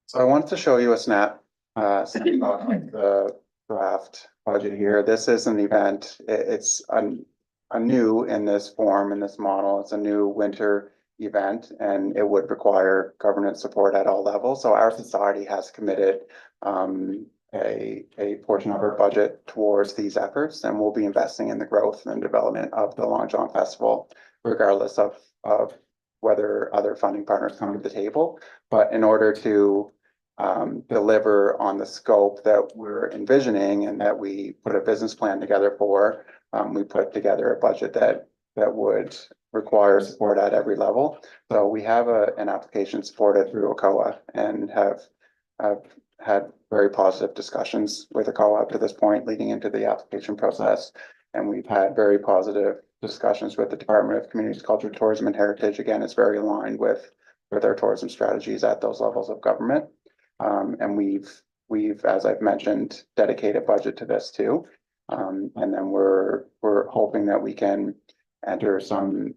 So I wanted to show you a snapshot of the draft budget here. This is an event. It's a new in this form, in this model. It's a new winter event, and it would require governance support at all levels. So our society has committed a portion of our budget towards these efforts, and we'll be investing in the growth and development of the Long John Festival, regardless of whether other funding partners come to the table. But in order to deliver on the scope that we're envisioning and that we put a business plan together for, we put together a budget that would require support at every level. So we have an application supported through ACOA and have had very positive discussions with ACOA up to this point leading into the application process. And we've had very positive discussions with the Department of Communities, Culture, Tourism, and Heritage. Again, it's very aligned with our tourism strategies at those levels of government. And we've, as I've mentioned, dedicated budget to this too. And then we're hoping that we can enter some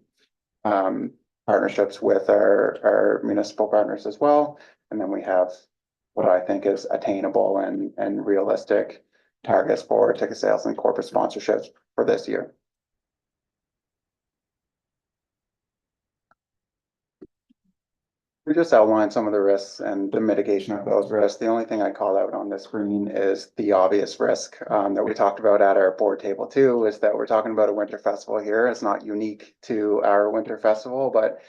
partnerships with our municipal partners as well. And then we have what I think is attainable and realistic targets for ticket sales and corporate sponsorships for this year. We just outlined some of the risks and the mitigation of those risks. The only thing I call out on the screen is the obvious risk that we talked about at our board table too, is that we're talking about a winter festival here. It's not unique to our winter festival, but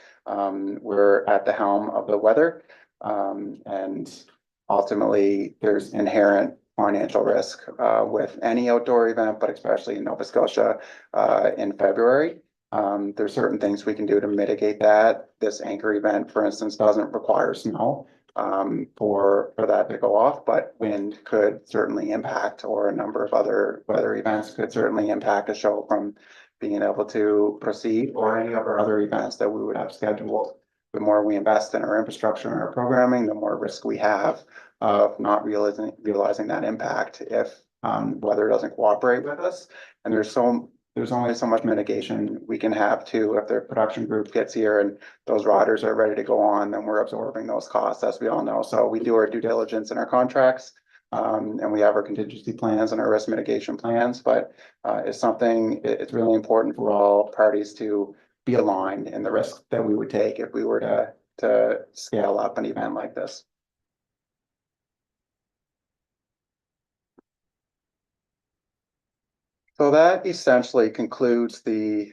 we're at the helm of the weather. And ultimately, there's inherent financial risk with any outdoor event, but especially in Nova Scotia in February. There's certain things we can do to mitigate that. This anchor event, for instance, doesn't require snow for that to go off, but wind could certainly impact, or a number of other weather events could certainly impact a show from being able to proceed, or any of our other events that we would have scheduled. The more we invest in our infrastructure and our programming, the more risk we have of not realizing that impact if weather doesn't cooperate with us. And there's only so much mitigation we can have too. If the production group gets here and those riders are ready to go on, then we're absorbing those costs, as we all know. So we do our due diligence in our contracts, and we have our contingency plans and our risk mitigation plans. But it's really important for all parties to be aligned in the risk that we would take if we were to scale up an event like this. So that essentially concludes the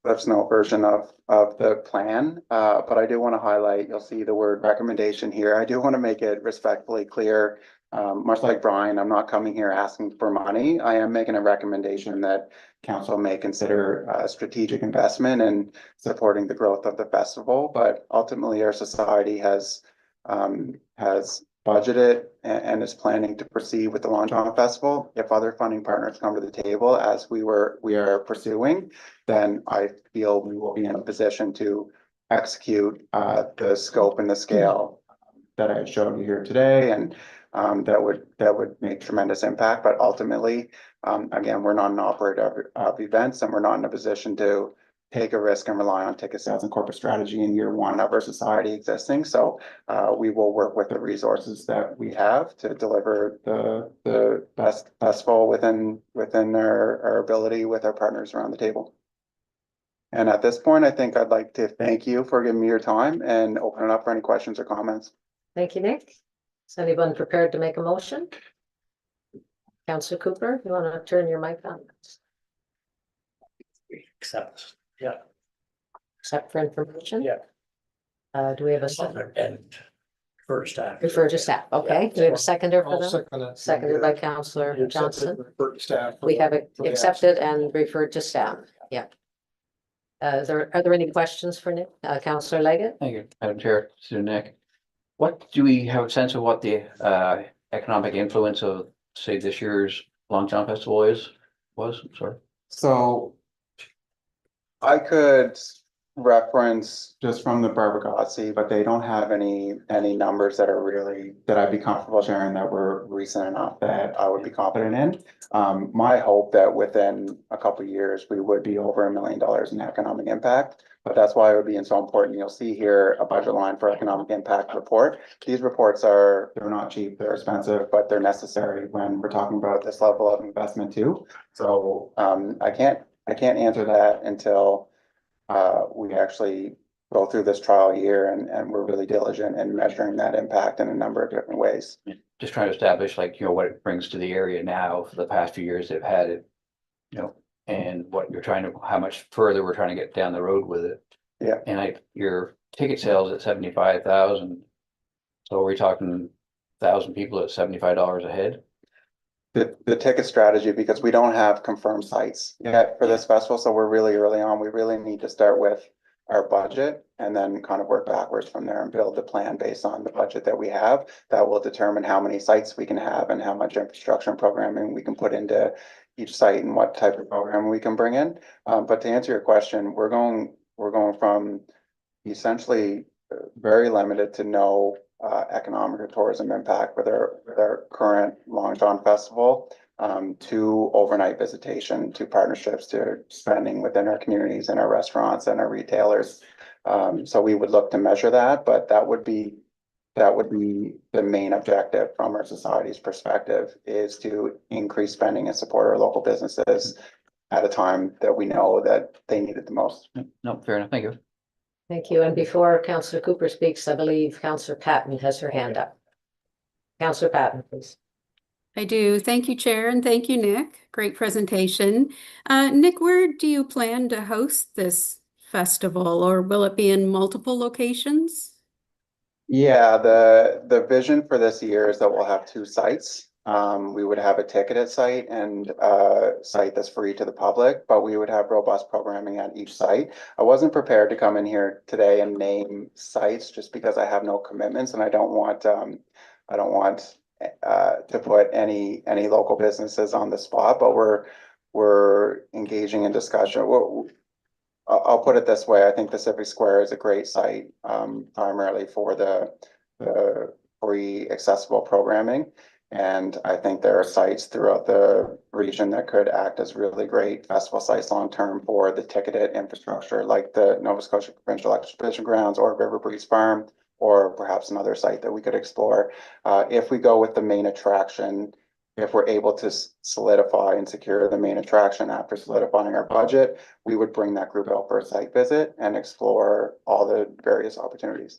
Cliff's Note version of the plan. But I do want to highlight, you'll see the word recommendation here. I do want to make it respectfully clear, much like Brian, I'm not coming here asking for money. I am making a recommendation that council may consider strategic investment in supporting the growth of the festival. But ultimately, our society has budgeted and is planning to proceed with the Long John Festival. If other funding partners come to the table, as we are pursuing, then I feel we will be in a position to execute the scope and the scale that I showed you here today, and that would make tremendous impact. But ultimately, again, we're not an operator of events, and we're not in a position to take a risk and rely on ticket sales and corporate strategy in year one of our society existing. So we will work with the resources that we have to deliver the best festival within our ability with our partners around the table. And at this point, I think I'd like to thank you for giving me your time and open it up for any questions or comments. Thank you, Nick. Is anyone prepared to make a motion? Councillor Cooper, you want to turn your mic on? Accept, yeah. Except for information? Yeah. Do we have a second? And refer to staff. Refer to staff, okay. Do we have a seconder for I'll them? second it. Seconded by Councillor Johnson. Refer to staff. We have it accepted and referred to staff, yeah. Are there any questions for Nick? Councillor Leggett? Thank you, Madam Chair, to Nick. What do we have a sense of what the economic influence of, say, this year's Long John Festival was? Sorry. So I could reference just from the Barbagassi, but they don't have any numbers that are really, that I'd be comfortable sharing that were recent enough that I would be confident in. My hope that within a couple of years, we would be over $1 million in economic impact. But that's why it would be so important. You'll see here a budget line for economic impact report. These reports they're not cheap, they're expensive, but they're necessary when we're talking about this level of investment too. So I can't answer that until we actually go through this trial year and we're really diligent in measuring that impact in a number of different ways. Just trying to establish, like, what it brings to the area now. For the past few years they've had it, and what you're trying to, how much further we're trying to get down the road with it. Yeah. And your ticket sales at 75,000. So are we talking 1,000 people at $75 a head? The ticket strategy, because we don't have confirmed sites yet for this festival, so we're really early on. We really need to start with our budget and then kind of work backwards from there and build the plan based on the budget that we have. That will determine how many sites we can have and how much infrastructure and programming we can put into each site and what type of program we can bring in. But to answer your question, we're going from essentially very limited to no economic or tourism impact with our current Long John Festival, to overnight visitation, to partnerships, to spending within our communities and our restaurants and our retailers. So we would look to measure that, but that would be that would be the main objective from our society's perspective, is to increase spending and support our local businesses at a time that we know that they need it the most. No, fair enough. Thank you. Thank you. And before Councillor Cooper speaks, I believe Councillor Patton has her hand up. Councillor Patton, please. I do. Thank you, Chair, and thank you, Nick. Great presentation. Nick, where do you plan to host this festival, or will it be in multiple locations? Yeah, the vision for this year is that we'll have 2 sites. We would have a ticketed site and a site that's free to the public, but we would have robust programming at each site. I wasn't prepared to come in here today and name sites just because I have no commitments, and I don't want to put any local businesses on the spot, but we're engaging in discussion. I'll put it this way. I think the Civic Square is a great site, primarily for the free accessible programming. And I think there are sites throughout the region that could act as really great festival sites long-term for the ticketed infrastructure, like the Nova Scotia Provincial Exhibition Grounds or River Breeze Farm, or perhaps another site that we could explore. If we go with the main attraction, if we're able to solidify and secure the main attraction after solidifying our budget, we would bring that group out for a site visit and explore all the various opportunities.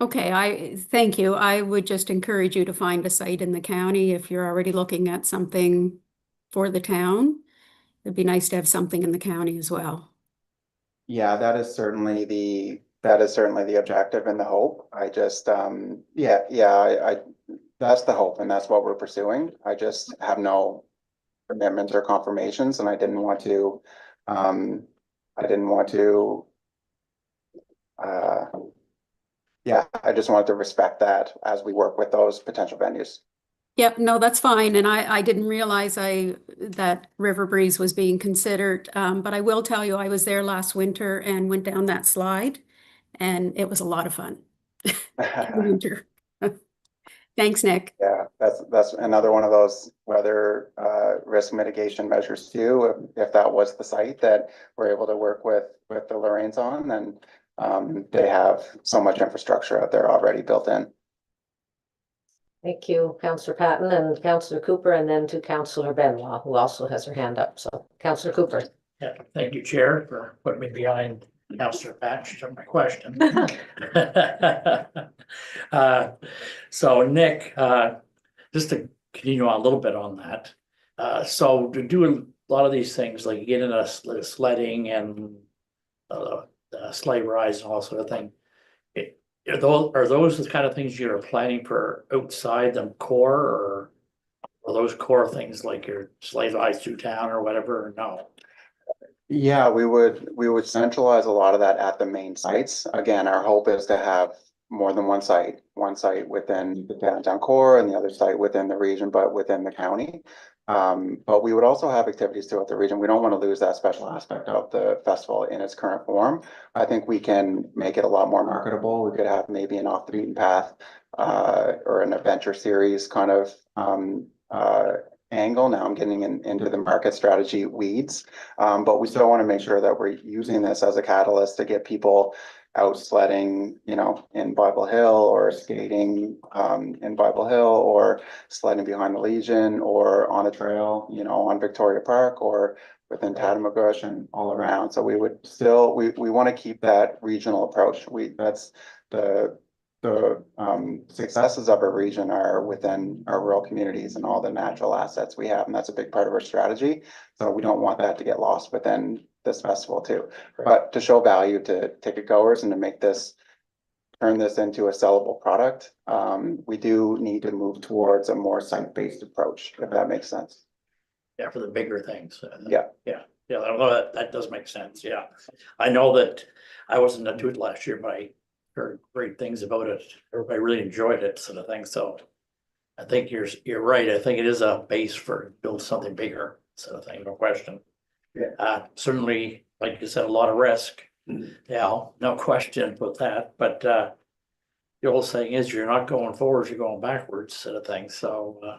Okay, thank you. I would just encourage you to find a site in the county if you're already looking at something for the town. It'd be nice to have something in the county as well. Yeah, that is certainly the objective and the hope. I just that's the hope, and that's what we're pursuing. I just have no commitments or confirmations, and I didn't want to I just wanted to respect that as we work with those potential venues. Yep, no, that's fine. And I didn't realize that River Breeze was being considered. But I will tell you, I was there last winter and went down that slide, and it was a lot of fun. In the winter. Thanks, Nick. Yeah, that's another one of those weather risk mitigation measures too. If that was the site that we're able to work with the Lorraines on, then they have so much infrastructure out there already built in. Thank you, Councillor Patton and Councillor Cooper, and then to Councillor Benoit, who also has her hand up. So Councillor Cooper. Yeah, thank you, Chair, for putting me behind Councillor Patch on my question. So Nick, just to continue on a little bit on that. So to do a lot of these things, like get in a sledding and sleigh rides and all sort of thing. Are those the kind of things you're planning for outside the core, or are those core things like your sleigh rides through town or whatever, or no? Yeah, we would centralize a lot of that at the main sites. Again, our hope is to have more than one site within the downtown core and the other site within the region, but within the county. But we would also have activities throughout the region. We don't want to lose that special aspect of the festival in its current form. I think we can make it a lot more marketable. We could have maybe an off the beaten path or an adventure series kind of angle. Now I'm getting into the market strategy weeds, but we still want to make sure that we're using this as a catalyst to get people out sledding, in Bible Hill, or skating in Bible Hill, or sledding behind the Legion, or on a trail, on Victoria Park, or within Tatamagouche and all around. So we would still, we want to keep that regional approach. That's the successes of our region are within our rural communities and all the natural assets we have, and that's a big part of our strategy. So we don't want that to get lost within this festival too. But to show value to ticket goers and to turn this into a sellable product, we do need to move towards a more site-based approach, if that makes sense. Yeah, for the bigger things. Yeah. That does make sense. Yeah, I know that I wasn't into it last year, but I heard great things about it. Everybody really enjoyed it, sort of thing. So I think you're right. I think it is a base for build something bigger, sort of thing. No question. Yeah. Certainly, like you said, a lot of risk. Yeah, no question about that. But the old saying is, you're not going forwards, you're going backwards, sort of thing. So I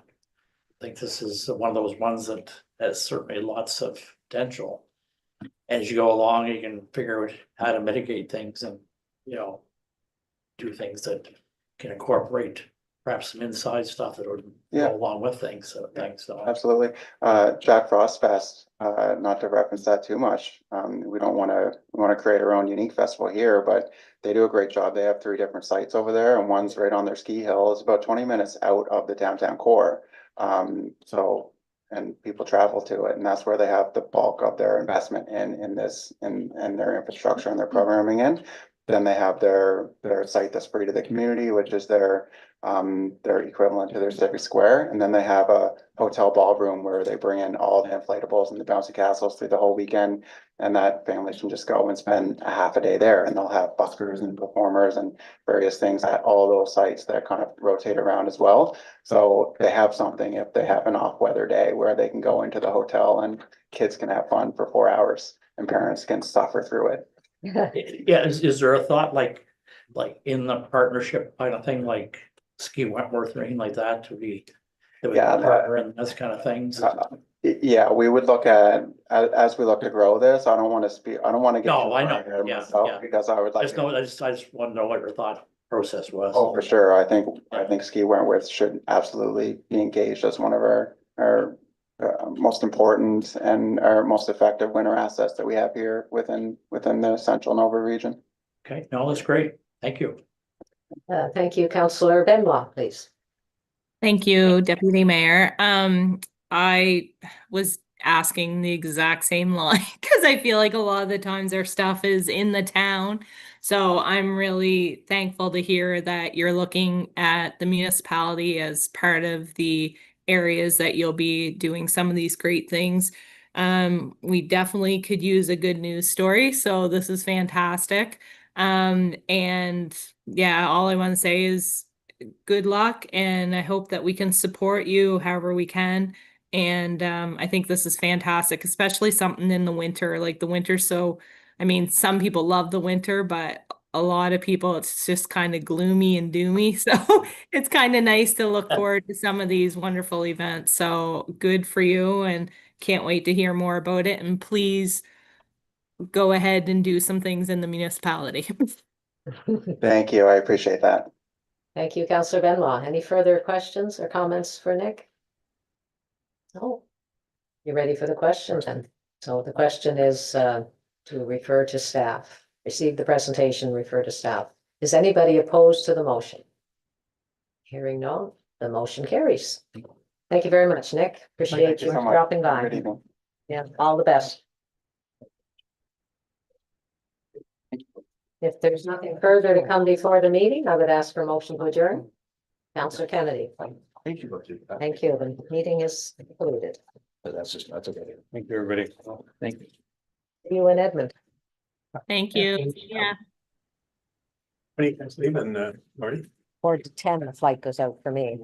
think this is one of those ones that has certainly lots of potential. As you go along, you can figure out how to mitigate things and, do things that can incorporate perhaps some inside stuff that would Yeah. go along with things, so. Absolutely. Jack Frost Fest, not to reference that too much. We don't want to create our own unique festival here, but they do a great job. They have 3 different sites over there, and one's right on their ski hill. It's about 20 minutes out of the downtown core. So, and people travel to it, and that's where they have the bulk of their investment in their infrastructure and their programming in. Then they have their site that's free to the community, which is their equivalent to their civic square. And then they have a hotel ballroom where they bring in all the inflatables and the bouncy castles through the whole weekend. And that families can just go and spend a half a day there, and they'll have buskers and performers and various things at all those sites that kind of rotate around as well. So they have something if they have an off weather day where they can go into the hotel and kids can have fun for 4 hours and parents can suffer through it. Yeah, is there a thought like in the partnership kind of thing, like Ski Wentworth or anything like that to be? Yeah, Partner and those kind of things? Yeah, we would look at, as we look to grow this, I don't want to speak, I don't want to get. No, too I far know. ahead of Yeah, myself, yeah. because I would like. I just want to know what your thought process was. Oh, for sure. I think Ski Wentworth should absolutely be engaged as one of our most important and our most effective winter assets that we have here within the Central Nova region. Okay, no, that's great. Thank you. Thank you, Councillor Benoit, please. Thank you, Deputy Mayor. I was asking the exact same line because I feel like a lot of the times our stuff is in the town. So I'm really thankful to hear that you're looking at the municipality as part of the areas that you'll be doing some of these great things. We definitely could use a good news story, so this is fantastic. And yeah, all I want to say is good luck, and I hope that we can support you however we can. And I think this is fantastic, especially something in the winter, like the winter. So, I mean, some people love the winter, but a lot of people, it's just kind of gloomy and doomy. So it's kind of nice to look forward to some of these wonderful events. So good for you, and can't wait to hear more about it. And please go ahead and do some things in the municipality. Thank you. I appreciate that. Thank you, Councillor Benoit. Any further questions or comments for Nick? No. You ready for the question then? So the question is to refer to staff. Receive the presentation, refer to staff. Is anybody opposed to the motion? Hearing none, the motion carries. Thank you very much, Nick. Appreciate Thank you you so much. dropping Good by. evening. Yeah, all the best. If there's nothing further to come before the meeting, I would ask for a motion to adjourn. Councillor Kennedy. Thank you. Thank you. The meeting is concluded. That's okay. Thank you, everybody. Thank you. See you in Edmond. Thank you. Yeah. When are you guys leaving, Marty? 4 to 10, the flight goes out for me.